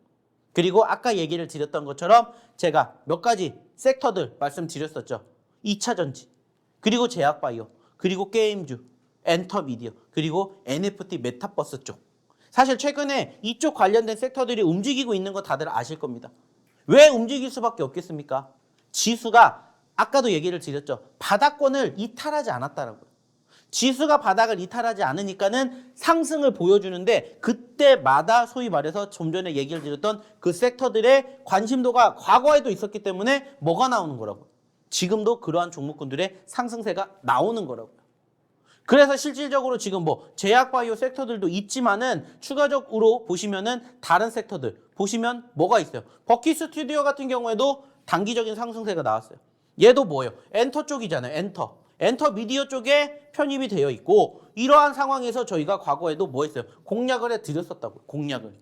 [SPEAKER 1] 그리고 아까 얘기를 드렸던 것처럼 제가 몇 가지 섹터들 말씀드렸었죠. 2차 전지, 그리고 제약바이오, 그리고 게임주, 엔터미디어, 그리고 NFT 메타버스 쪽. 사실 최근에 이쪽 관련된 섹터들이 움직이고 있는 거 다들 아실 겁니다. 왜 움직일 수밖에 없겠습니까? 지수가 아까도 얘기를 드렸죠. 바닥권을 이탈하지 않았다라고요. 지수가 바닥을 이탈하지 않으니까는 상승을 보여주는데 그때마다 소위 말해서 좀 전에 얘기를 드렸던 그 섹터들의 관심도가 과거에도 있었기 때문에 뭐가 나오는 거라고요. 지금도 그러한 종목군들의 상승세가 나오는 거라고요. 그래서 실질적으로 지금 뭐 제약바이오 섹터들도 있지만은 추가적으로 보시면은 다른 섹터들 보시면 뭐가 있어요? 버킷 스튜디오 같은 경우에도 단기적인 상승세가 나왔어요. 얘도 뭐예요? 엔터 쪽이잖아요. 엔터 미디어 쪽에 편입이 되어 있고, 이러한 상황에서 저희가 과거에도 뭐 했어요? 공략을 해드렸었다고요. 공략을.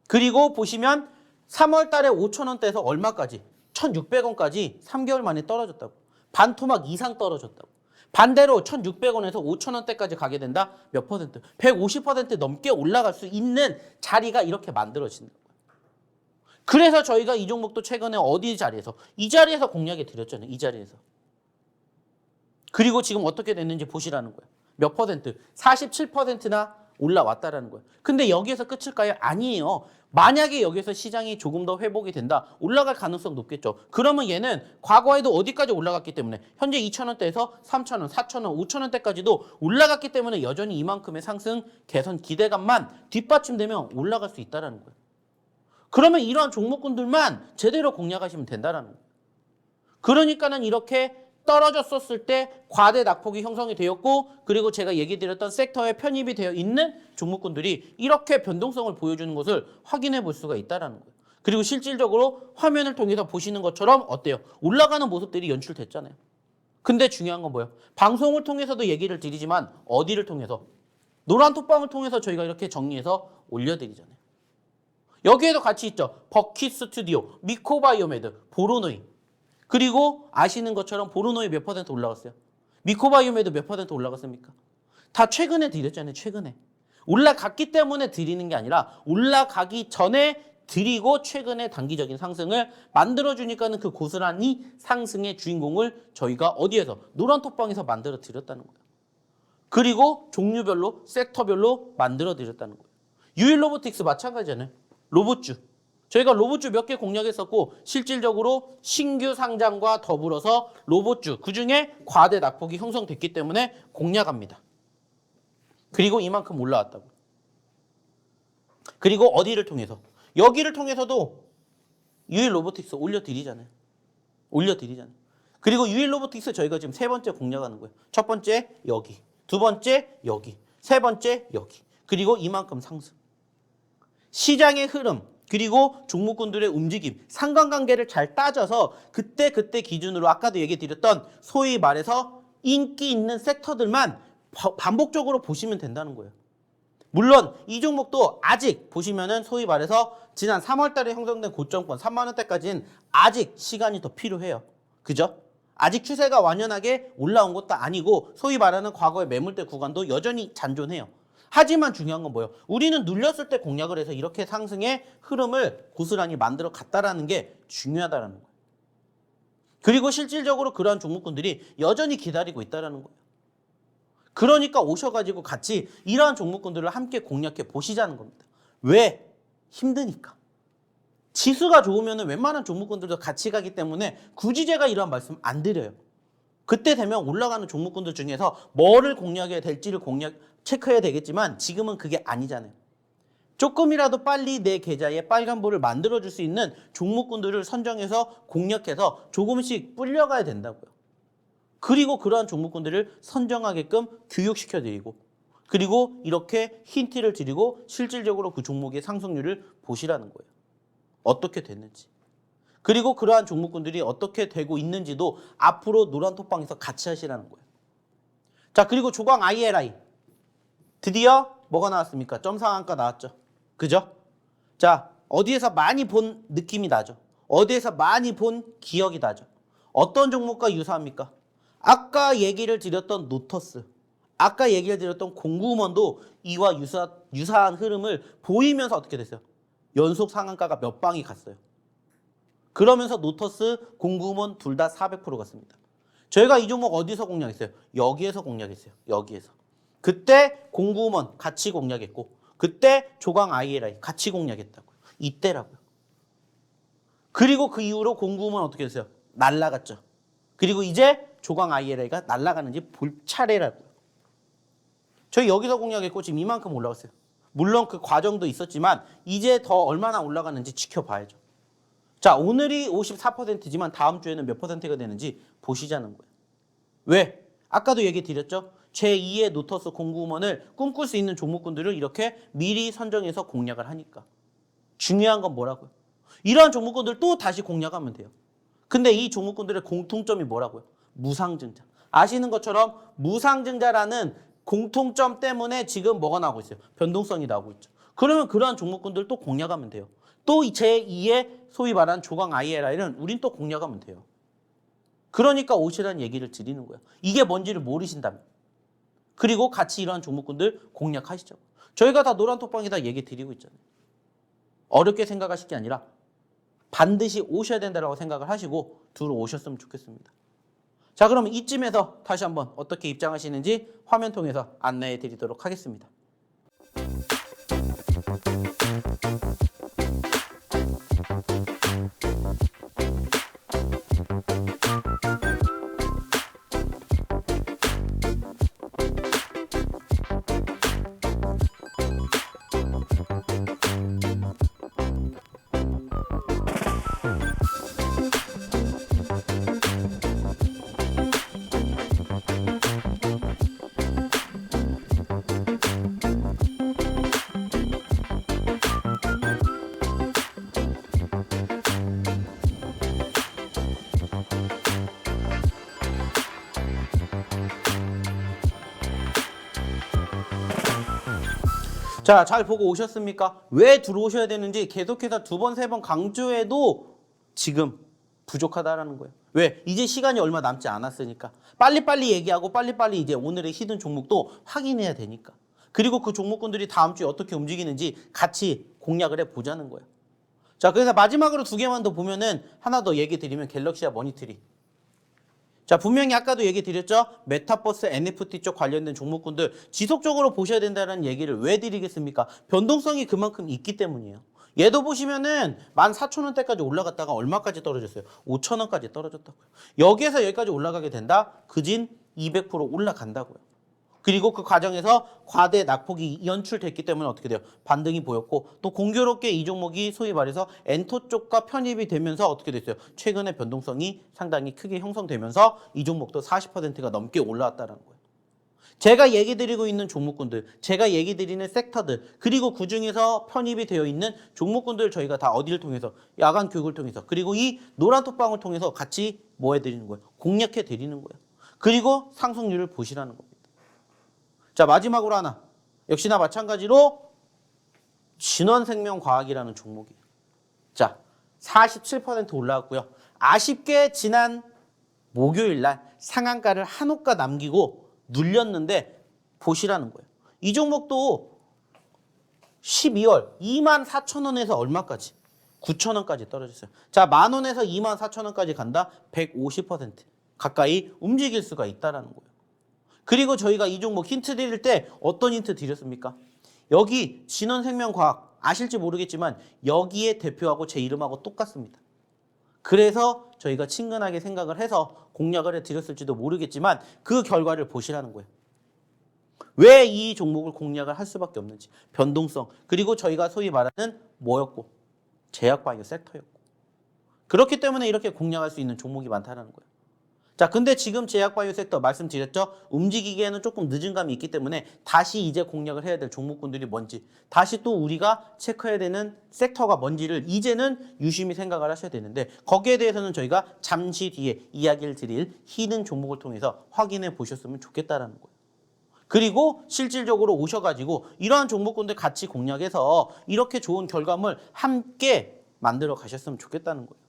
[SPEAKER 1] 그리고 보시면 3월 달에 5,000원대에서 얼마까지? 1,600원까지 3개월 만에 떨어졌다고. 반토막 이상 떨어졌다고. 반대로 1,600원에서 5,000원대까지 가게 된다? 몇 퍼센트? 150% 넘게 올라갈 수 있는 자리가 이렇게 만들어진다. 그래서 저희가 이 종목도 최근에 어디 자리에서? 이 자리에서 공략해 드렸잖아요. 이 자리에서. 그리고 지금 어떻게 됐는지 보시라는 거예요. 몇 퍼센트? 47%나 올라왔다라는 거예요. 근데 여기에서 끝일까요? 아니에요. 만약에 여기서 시장이 조금 더 회복이 된다. 올라갈 가능성 높겠죠. 그러면 얘는 과거에도 어디까지 올라갔기 때문에 현재 2,000원대에서 3,000원, 4,000원, 5,000원대까지도 올라갔기 때문에 여전히 이만큼의 상승 개선 기대감만 뒷받침되면 올라갈 수 있다는 거예요. 그러면 이러한 종목군들만 제대로 공략하시면 된다는 거예요. 그러니까는 이렇게 떨어졌었을 때 과대 낙폭이 형성이 되었고 그리고 제가 얘기 드렸던 섹터에 편입이 되어 있는 종목군들이 이렇게 변동성을 보여주는 것을 확인해 볼 수가 있다는 거예요. 그리고 실질적으로 화면을 통해서 보시는 것처럼 어때요? 올라가는 모습들이 연출됐잖아요. 근데 중요한 건 뭐예요? 방송을 통해서도 얘기를 드리지만 어디를 통해서? 노란 톡방을 통해서 저희가 이렇게 정리해서 올려드리잖아요. 여기에도 같이 있죠. 버킷 스튜디오, 미코바이오메드, 보로노이. 그리고 아시는 것처럼 보르노이 몇 퍼센트 올라갔어요? 미코바이오메도 몇 퍼센트 올라갔습니까? 다 최근에 드렸잖아요. 최근에. 올라갔기 때문에 드리는 게 아니라 올라가기 전에 드리고 최근에 단기적인 상승을 만들어주니까는 그 고스란히 상승의 주인공을 저희가 어디에서? 노란톡방에서 만들어 드렸다는 거예요. 그리고 종류별로, 섹터별로 만들어 드렸다는 거예요. 유일로보틱스 마찬가지잖아요. 로봇주. 저희가 로봇주 몇 개 공략했었고 실질적으로 신규 상장과 더불어서 로봇주 그중에 과대 낙폭이 형성됐기 때문에 공략합니다. 그리고 이만큼 올라왔다고. 그리고 어디를 통해서? 여기를 통해서도 유일 로보틱스 올려드리잖아요. 올려드리잖아요. 그리고 유일 로보틱스 저희가 지금 세 번째 공략하는 거예요. 첫 번째 여기, 두 번째 여기, 세 번째 여기. 그리고 이만큼 상승. 시장의 흐름 그리고 종목군들의 움직임, 상관관계를 잘 따져서 그때 기준으로 아까도 얘기 드렸던 소위 말해서 인기 있는 섹터들만 반복적으로 보시면 된다는 거예요. 물론 이 종목도 아직 보시면은 소위 말해서 지난 3월 달에 형성된 고점권 3만 원대까지는 아직 시간이 더 필요해요. 그죠? 아직 추세가 완연하게 올라온 것도 아니고 소위 말하는 과거의 매물대 구간도 여전히 잔존해요. 하지만 중요한 건 뭐예요? 우리는 눌렸을 때 공략을 해서 이렇게 상승의 흐름을 고스란히 만들어 갔다라는 게 중요하다는 거예요. 그리고 실질적으로 그러한 종목군들이 여전히 기다리고 있다는 거예요. 그러니까 오셔가지고 같이 이러한 종목군들을 함께 공략해 보시자는 겁니다. 왜? 힘드니까. 지수가 좋으면 웬만한 종목군들도 같이 가기 때문에 굳이 제가 이러한 말씀 안 드려요. 그때 되면 올라가는 종목군들 중에서 뭐를 공략해야 될지를 체크해야 되겠지만 지금은 그게 아니잖아요. 조금이라도 빨리 내 계좌에 빨간불을 만들어줄 수 있는 종목군들을 선정해서 공략해서 조금씩 불려가야 된다고요. 그리고 그러한 종목군들을 선정하게끔 교육시켜드리고 그리고 이렇게 힌트를 드리고 실질적으로 그 종목의 상승률을 보시라는 거예요. 어떻게 됐는지. 그리고 그러한 종목군들이 어떻게 되고 있는지도 앞으로 노란톡방에서 같이 하시라는 거예요. 자, 그리고 조광 ILI. 드디어 뭐가 나왔습니까? 점상한가 나왔죠. 그죠? 자, 어디에서 많이 본 느낌이 나죠. 어디에서 많이 본 기억이 나죠. 어떤 종목과 유사합니까? 아까 얘기를 드렸던 노터스, 아까 얘기를 드렸던 공구먼도 이와 유사한 흐름을 보이면서 어떻게 됐어요? 연속 상한가가 몇 방이 갔어요. 그러면서 노터스, 공구먼 둘 다 400% 갔습니다. 저희가 이 종목 어디서 공략했어요? 여기에서 공략했어요. 여기에서. 그때 공구먼 같이 공략했고 그때 조광 ILI 같이 공략했다고요. 이때라고요. 그리고 그 이후로 공구먼 어떻게 됐어요? 날라갔죠. 그리고 이제 조광 ILI가 날아가는지 볼 차례라고요. 저희 여기서 공략했고 지금 이만큼 올라갔어요. 물론 그 과정도 있었지만 이제 더 얼마나 올라가는지 지켜봐야죠. 자, 오늘이 54%지만 다음 주에는 몇 퍼센트가 되는지 보시자는 거예요. 왜? 아까도 얘기 드렸죠. 제2의 노터스 공구먼을 꿈꿀 수 있는 종목군들을 이렇게 미리 선정해서 공략을 하니까. 중요한 건 뭐라고요? 이러한 종목군들 또 다시 공략하면 돼요. 근데 이 종목군들의 공통점이 뭐라고요? 무상증자. 아시는 것처럼 무상증자라는 공통점 때문에 지금 뭐가 나오고 있어요? 변동성이 나오고 있죠. 그러면 그러한 종목군들 또 공략하면 돼요. 또 제2의 소위 말하는 조광 ILI는 우린 또 공략하면 돼요. 그러니까 오시라는 얘기를 드리는 거예요. 이게 뭔지를 모르신다면. 그리고 같이 이러한 종목군들 공략하시죠. 저희가 다 노란톡방에다 얘기 드리고 있잖아요. 어렵게 생각하실 게 아니라 반드시 오셔야 된다고 생각을 하시고 들어오셨으면 좋겠습니다. 자, 그러면 이쯤에서 다시 한번 어떻게 입장하시는지 화면 통해서 안내해 드리도록 하겠습니다. 자, 잘 보고 오셨습니까? 왜 들어오셔야 되는지 계속해서 두 번, 세 번 강조해도 지금 부족하다라는 거예요. 왜? 이제 시간이 얼마 남지 않았으니까. 빨리빨리 얘기하고 빨리빨리 이제 오늘의 히든 종목도 확인해야 되니까. 그리고 그 종목군들이 다음 주에 어떻게 움직이는지 같이 공략을 해보자는 거예요. 자, 그래서 마지막으로 두 개만 더 보면은 하나 더 얘기 드리면 갤럭시와 머니트리. 자, 분명히 아까도 얘기 드렸죠? 메타버스, NFT 쪽 관련된 종목군들 지속적으로 보셔야 된다는 얘기를 왜 드리겠습니까? 변동성이 그만큼 있기 때문이에요. 얘도 보시면은 14,000원대까지 올라갔다가 얼마까지 떨어졌어요? 5,000원까지 떨어졌다고요. 여기에서 여기까지 올라가게 된다? 그진 200% 올라간다고요. 그리고 그 과정에서 과대 낙폭이 연출됐기 때문에 어떻게 돼요? 반등이 보였고 또 공교롭게 이 종목이 소위 말해서 엔터 쪽과 편입이 되면서 어떻게 됐어요? 최근에 변동성이 상당히 크게 형성되면서 이 종목도 40%가 넘게 올라왔다는 거예요. 제가 얘기 드리고 있는 종목군들, 제가 얘기 드리는 섹터들, 그리고 그중에서 편입이 되어 있는 종목군들 저희가 다 어디를 통해서 야간 교육을 통해서 그리고 이 노란 톡방을 통해서 같이 뭐 해드리는 거예요? 공략해 드리는 거예요. 그리고 상승률을 보시라는 겁니다. 자, 마지막으로 하나. 역시나 마찬가지로 진원생명과학이라는 종목이에요. 자, 47% 올라왔고요. 아쉽게 지난 목요일 날 상한가를 한 호가 남기고 눌렸는데 보시라는 거예요. 이 종목도 12월 24,000원에서 얼마까지? 9,000원까지 떨어졌어요. 자, 10,000원에서 24,000원까지 간다? 150% 가까이 움직일 수가 있다는 거예요. 그리고 저희가 이 종목 힌트 드릴 때 어떤 힌트 드렸습니까? 여기 진원생명과학 아실지 모르겠지만 여기에 대표하고 제 이름하고 똑같습니다. 그래서 저희가 친근하게 생각을 해서 공략을 해드렸을지도 모르겠지만 그 결과를 보시라는 거예요. 왜 이 종목을 공략을 할 수밖에 없는지. 변동성. 그리고 저희가 소위 말하는 뭐였고? 제약바이오 섹터였고. 그렇기 때문에 이렇게 공략할 수 있는 종목이 많다는 거예요. 자, 근데 지금 제약바이오 섹터 말씀드렸죠? 움직이기에는 조금 늦은 감이 있기 때문에 다시 이제 공략을 해야 될 종목군들이 뭔지 다시 또 우리가 체크해야 되는 섹터가 뭔지를 이제는 유심히 생각을 하셔야 되는데 거기에 대해서는 저희가 잠시 뒤에 이야기를 드릴 히든 종목을 통해서 확인해 보셨으면 좋겠다라는 거예요. 그리고 실질적으로 오셔가지고 이러한 종목군들 같이 공략해서 이렇게 좋은 결과물 함께 만들어 가셨으면 좋겠다는 거예요.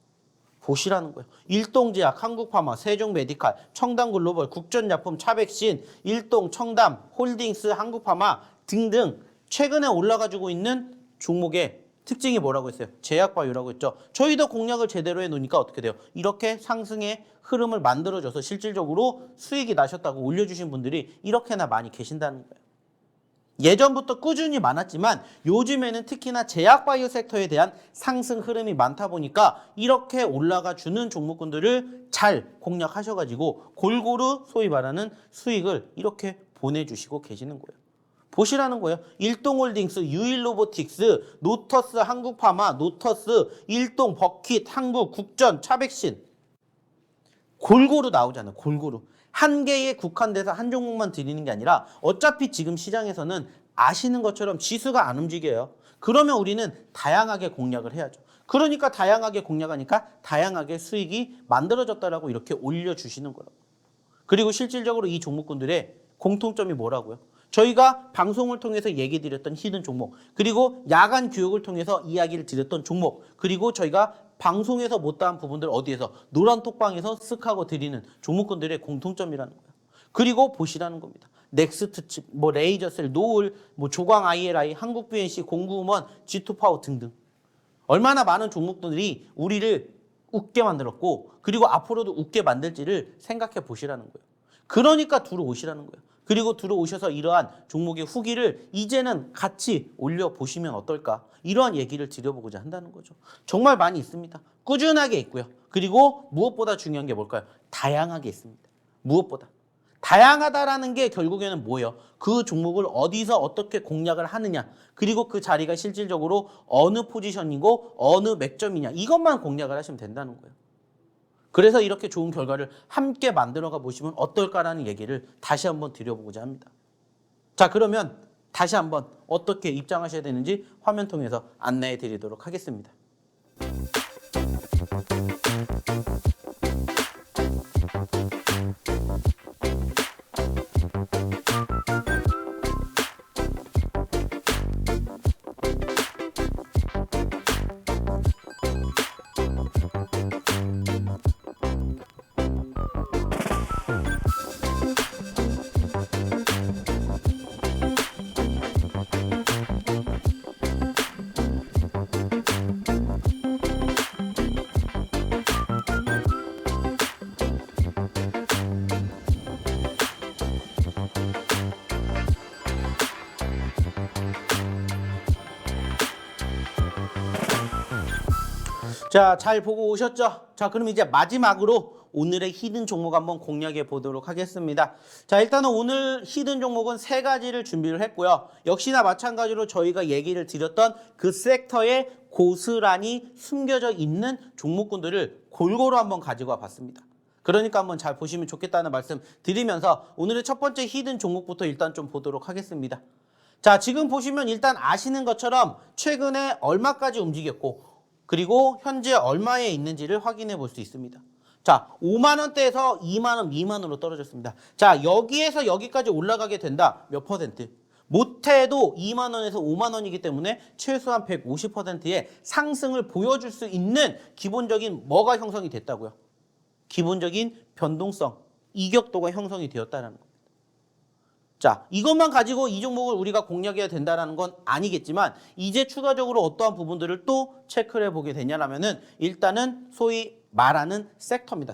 [SPEAKER 1] 보시라는 거예요. 일동제약, 한국파마, 세종메디칼, 청담글로벌, 국전약품, 차백신, 일동, 청담, 홀딩스, 한국파마 등등 최근에 올라가지고 있는 종목의 특징이 뭐라고 했어요? 제약바이오라고 했죠. 저희도 공략을 제대로 해놓으니까 어떻게 돼요? 이렇게 상승의 흐름을 만들어줘서 실질적으로 수익이 나셨다고 올려주신 분들이 이렇게나 많이 계신다는 거예요. 예전부터 꾸준히 많았지만 요즘에는 특히나 제약바이오 섹터에 대한 상승 흐름이 많다 보니까 이렇게 올라가 주는 종목군들을 잘 공략하셔가지고 골고루 소위 말하는 수익을 이렇게 보내주시고 계시는 거예요. 보시라는 거예요. 일동홀딩스, 유일로보틱스, 노터스, 한국파마, 노터스, 일동, 버킷, 한국, 국전, 차백신 골고루 나오잖아요. 골고루. 한 개에 국한돼서 한 종목만 드리는 게 아니라 어차피 지금 시장에서는 아시는 것처럼 지수가 안 움직여요. 그러면 우리는 다양하게 공략을 해야죠. 그러니까 다양하게 공략하니까 다양하게 수익이 만들어졌다라고 이렇게 올려주시는 거라고. 그리고 실질적으로 이 종목군들의 공통점이 뭐라고요? 저희가 방송을 통해서 얘기 드렸던 히든 종목, 그리고 야간 교육을 통해서 이야기를 드렸던 종목, 그리고 저희가 방송에서 못다한 부분들 어디에서 노란 톡방에서 쓱 하고 드리는 종목군들의 공통점이라는 거예요. 그리고 보시라는 겁니다. 넥스트 칩, 뭐 레이저셀, 노을, 뭐 조광 ILI, 한국 BNC, 공구음원, G2파워 등등. 얼마나 많은 종목들이 우리를 웃게 만들었고 그리고 앞으로도 웃게 만들지를 생각해 보시라는 거예요. 그러니까 들어오시라는 거예요. 그리고 들어오셔서 이러한 종목의 후기를 이제는 같이 올려보시면 어떨까? 이러한 얘기를 드려보고자 한다는 거죠. 정말 많이 있습니다. 꾸준하게 있고요. 그리고 무엇보다 중요한 게 뭘까요? 다양하게 있습니다. 무엇보다. 다양하다라는 게 결국에는 뭐예요? 그 종목을 어디서 어떻게 공략을 하느냐, 그리고 그 자리가 실질적으로 어느 포지션이고 어느 맥점이냐, 이것만 공략을 하시면 된다는 거예요. 그래서 이렇게 좋은 결과를 함께 만들어가 보시면 어떨까라는 얘기를 다시 한번 드려보고자 합니다. 자, 그러면 다시 한번 어떻게 입장하셔야 되는지 화면 통해서 안내해 드리도록 하겠습니다. 자, 잘 보고 오셨죠? 자, 그럼 이제 마지막으로 오늘의 히든 종목 한번 공략해 보도록 하겠습니다. 자, 일단은 오늘 히든 종목은 세 가지를 준비를 했고요. 역시나 마찬가지로 저희가 얘기를 드렸던 그 섹터에 고스란히 숨겨져 있는 종목군들을 골고루 한번 가지고 와 봤습니다. 그러니까 한번 잘 보시면 좋겠다는 말씀 드리면서 오늘의 첫 번째 히든 종목부터 일단 좀 보도록 하겠습니다. 자, 지금 보시면 일단 아시는 것처럼 최근에 얼마까지 움직였고 그리고 현재 얼마에 있는지를 확인해 볼 수 있습니다. 자, 5만 원대에서 2만 원 미만으로 떨어졌습니다. 자, 여기에서 여기까지 올라가게 된다. 몇 퍼센트? 못해도 2만 원에서 5만 원이기 때문에 최소한 150%의 상승을 보여줄 수 있는 기본적인 뭐가 형성이 됐다고요? 기본적인 변동성, 이격도가 형성이 되었다는 겁니다. 자, 이것만 가지고 이 종목을 우리가 공략해야 된다는 건 아니겠지만 이제 추가적으로 어떠한 부분들을 또 체크를 해보게 되냐면은 일단은 소위 말하는 섹터입니다.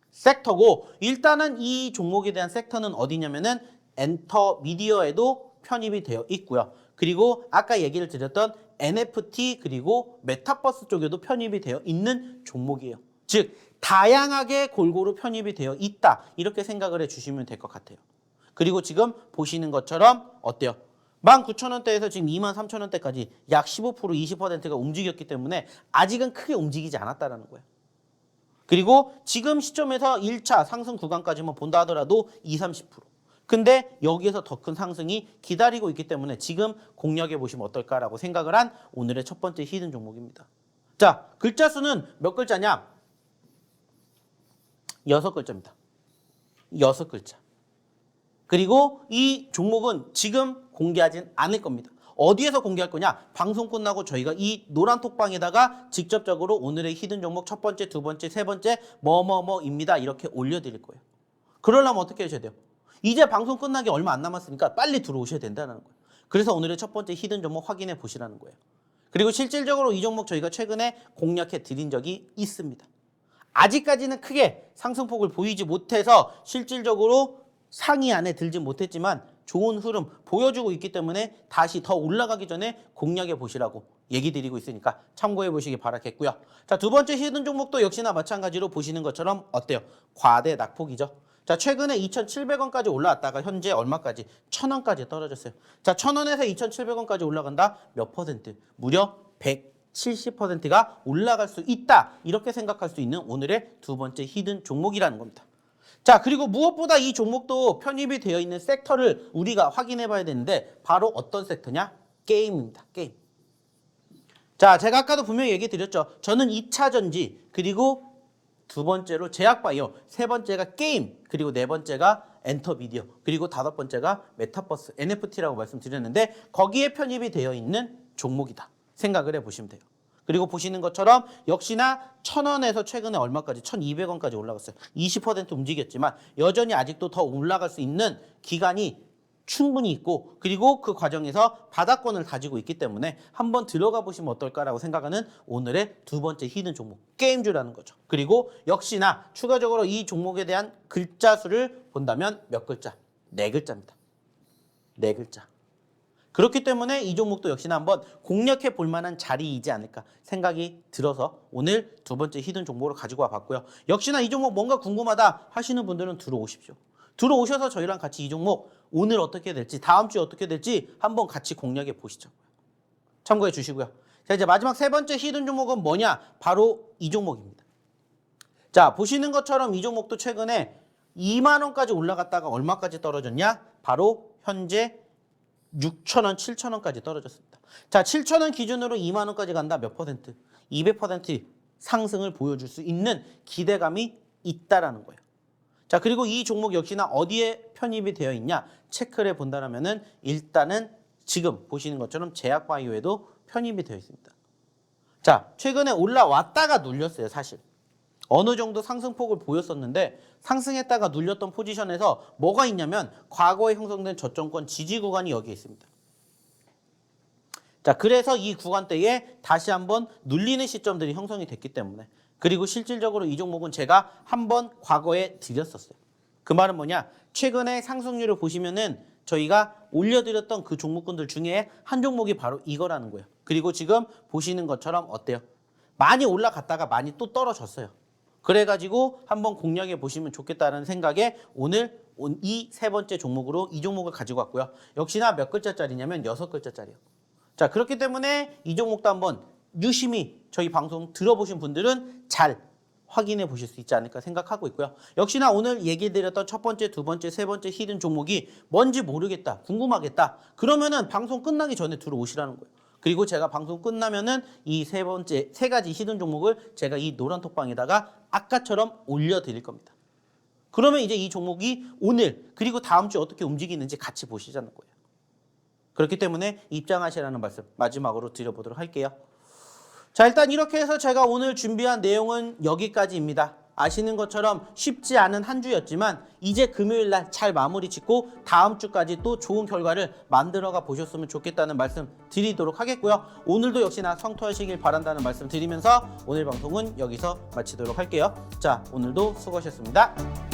[SPEAKER 1] 섹터고 일단은 이 종목에 대한 섹터는 어디냐면은 엔터 미디어에도 편입이 되어 있고요. 그리고 아까 얘기를 드렸던 NFT 그리고 메타버스 쪽에도 편입이 되어 있는 종목이에요. 즉 다양하게 골고루 편입이 되어 있다. 이렇게 생각을 해주시면 될 것 같아요. 그리고 지금 보시는 것처럼 어때요? 19,000원대에서 지금 23,000원대까지 약 15%, 20%가 움직였기 때문에 아직은 크게 움직이지 않았다는 거예요. 그리고 지금 시점에서 1차 상승 구간까지만 본다 하더라도 20, 30%. 근데 여기에서 더 큰 상승이 기다리고 있기 때문에 지금 공략해 보시면 어떨까라고 생각을 한 오늘의 첫 번째 히든 종목입니다. 자, 글자 수는 몇 글자냐? 6글자입니다. 6글자. 그리고 이 종목은 지금 공개하진 않을 겁니다. 어디에서 공개할 거냐? 방송 끝나고 저희가 이 노란 톡방에다가 직접적으로 오늘의 히든 종목 첫 번째, 두 번째, 세 번째 뭐뭐뭐입니다. 이렇게 올려드릴 거예요. 그러려면 어떻게 하셔야 돼요? 이제 방송 끝나기 얼마 안 남았으니까 빨리 들어오셔야 된다는 거예요. 그래서 오늘의 첫 번째 히든 종목 확인해 보시라는 거예요. 그리고 실질적으로 이 종목 저희가 최근에 공략해 드린 적이 있습니다. 아직까지는 크게 상승폭을 보이지 못해서 실질적으로 상위 안에 들지 못했지만 좋은 흐름 보여주고 있기 때문에 다시 더 올라가기 전에 공략해 보시라고 얘기 드리고 있으니까 참고해 보시기 바라겠고요. 자, 두 번째 히든 종목도 역시나 마찬가지로 보시는 것처럼 어때요? 과대 낙폭이죠. 자, 최근에 2,700원까지 올라왔다가 현재 얼마까지? 1,000원까지 떨어졌어요. 자, 1,000원에서 2,700원까지 올라간다? 몇 퍼센트? 무려 170%가 올라갈 수 있다. 이렇게 생각할 수 있는 오늘의 두 번째 히든 종목이라는 겁니다. 자, 그리고 무엇보다 이 종목도 편입이 되어 있는 섹터를 우리가 확인해 봐야 되는데 바로 어떤 섹터냐? 게임입니다. 게임. 자, 제가 아까도 분명히 얘기 드렸죠. 저는 2차 전지, 그리고 두 번째로 제약바이오, 세 번째가 게임, 그리고 네 번째가 엔터미디어, 그리고 다섯 번째가 메타버스, NFT라고 말씀드렸는데 거기에 편입이 되어 있는 종목이다. 생각을 해보시면 돼요. 그리고 보시는 것처럼 역시나 1,000원에서 최근에 얼마까지? 1,200원까지 올라갔어요. 20% 움직였지만 여전히 아직도 더 올라갈 수 있는 기간이 충분히 있고 그리고 그 과정에서 바닥권을 가지고 있기 때문에 한번 들어가 보시면 어떨까라고 생각하는 오늘의 두 번째 히든 종목 게임주라는 거죠. 그리고 역시나 추가적으로 이 종목에 대한 글자 수를 본다면 몇 글자? 4글자입니다. 4글자. 그렇기 때문에 이 종목도 역시나 한번 공략해 볼 만한 자리이지 않을까 생각이 들어서 오늘 두 번째 히든 종목을 가지고 와봤고요. 역시나 이 종목 뭔가 궁금하다 하시는 분들은 들어오십시오. 들어오셔서 저희랑 같이 이 종목 오늘 어떻게 될지 다음 주에 어떻게 될지 한번 같이 공략해 보시죠. 참고해 주시고요. 자, 이제 마지막 세 번째 히든 종목은 뭐냐? 바로 이 종목입니다. 자, 보시는 것처럼 이 종목도 최근에 2만 원까지 올라갔다가 얼마까지 떨어졌냐? 바로 현재 6,000원, 7,000원까지 떨어졌습니다. 자, 7,000원 기준으로 2만 원까지 간다. 몇 퍼센트? 200% 상승을 보여줄 수 있는 기대감이 있다라는 거예요. 자, 그리고 이 종목 역시나 어디에 편입이 되어 있냐? 체크를 본다면은 일단은 지금 보시는 것처럼 제약바이오에도 편입이 되어 있습니다. 자, 최근에 올라왔다가 눌렸어요, 사실. 어느 정도 상승폭을 보였었는데 상승했다가 눌렸던 포지션에서 뭐가 있냐면 과거에 형성된 저점권 지지 구간이 여기에 있습니다. 자, 그래서 이 구간대에 다시 한번 눌리는 시점들이 형성이 됐기 때문에 그리고 실질적으로 이 종목은 제가 한번 과거에 드렸었어요. 그 말은 뭐냐? 최근에 상승률을 보시면은 저희가 올려드렸던 그 종목군들 중에 한 종목이 바로 이거라는 거예요. 그리고 지금 보시는 것처럼 어때요? 많이 올라갔다가 많이 또 떨어졌어요. 그래가지고 한번 공략해 보시면 좋겠다는 생각에 오늘 이 세 번째 종목으로 이 종목을 가지고 왔고요. 역시나 몇 글자짜리냐면 6글자짜리요. 자, 그렇기 때문에 이 종목도 한번 유심히 저희 방송 들어보신 분들은 잘 확인해 보실 수 있지 않을까 생각하고 있고요. 역시나 오늘 얘기 드렸던 첫 번째, 두 번째, 세 번째 히든 종목이 뭔지 모르겠다, 궁금하겠다. 그러면은 방송 끝나기 전에 들어오시라는 거예요. 그리고 제가 방송 끝나면은 이 세 번째, 세 가지 히든 종목을 제가 이 노란 톡방에다가 아까처럼 올려드릴 겁니다. 그러면 이제 이 종목이 오늘 그리고 다음 주 어떻게 움직이는지 같이 보시자는 거예요. 그렇기 때문에 입장하시라는 말씀 마지막으로 드려보도록 할게요. 자, 일단 이렇게 해서 제가 오늘 준비한 내용은 여기까지입니다. 아시는 것처럼 쉽지 않은 한 주였지만 이제 금요일 날 잘 마무리 짓고 다음 주까지 또 좋은 결과를 만들어가 보셨으면 좋겠다는 말씀 드리도록 하겠고요. 오늘도 역시나 성토하시길 바란다는 말씀 드리면서 오늘 방송은 여기서 마치도록 할게요. 자, 오늘도 수고하셨습니다.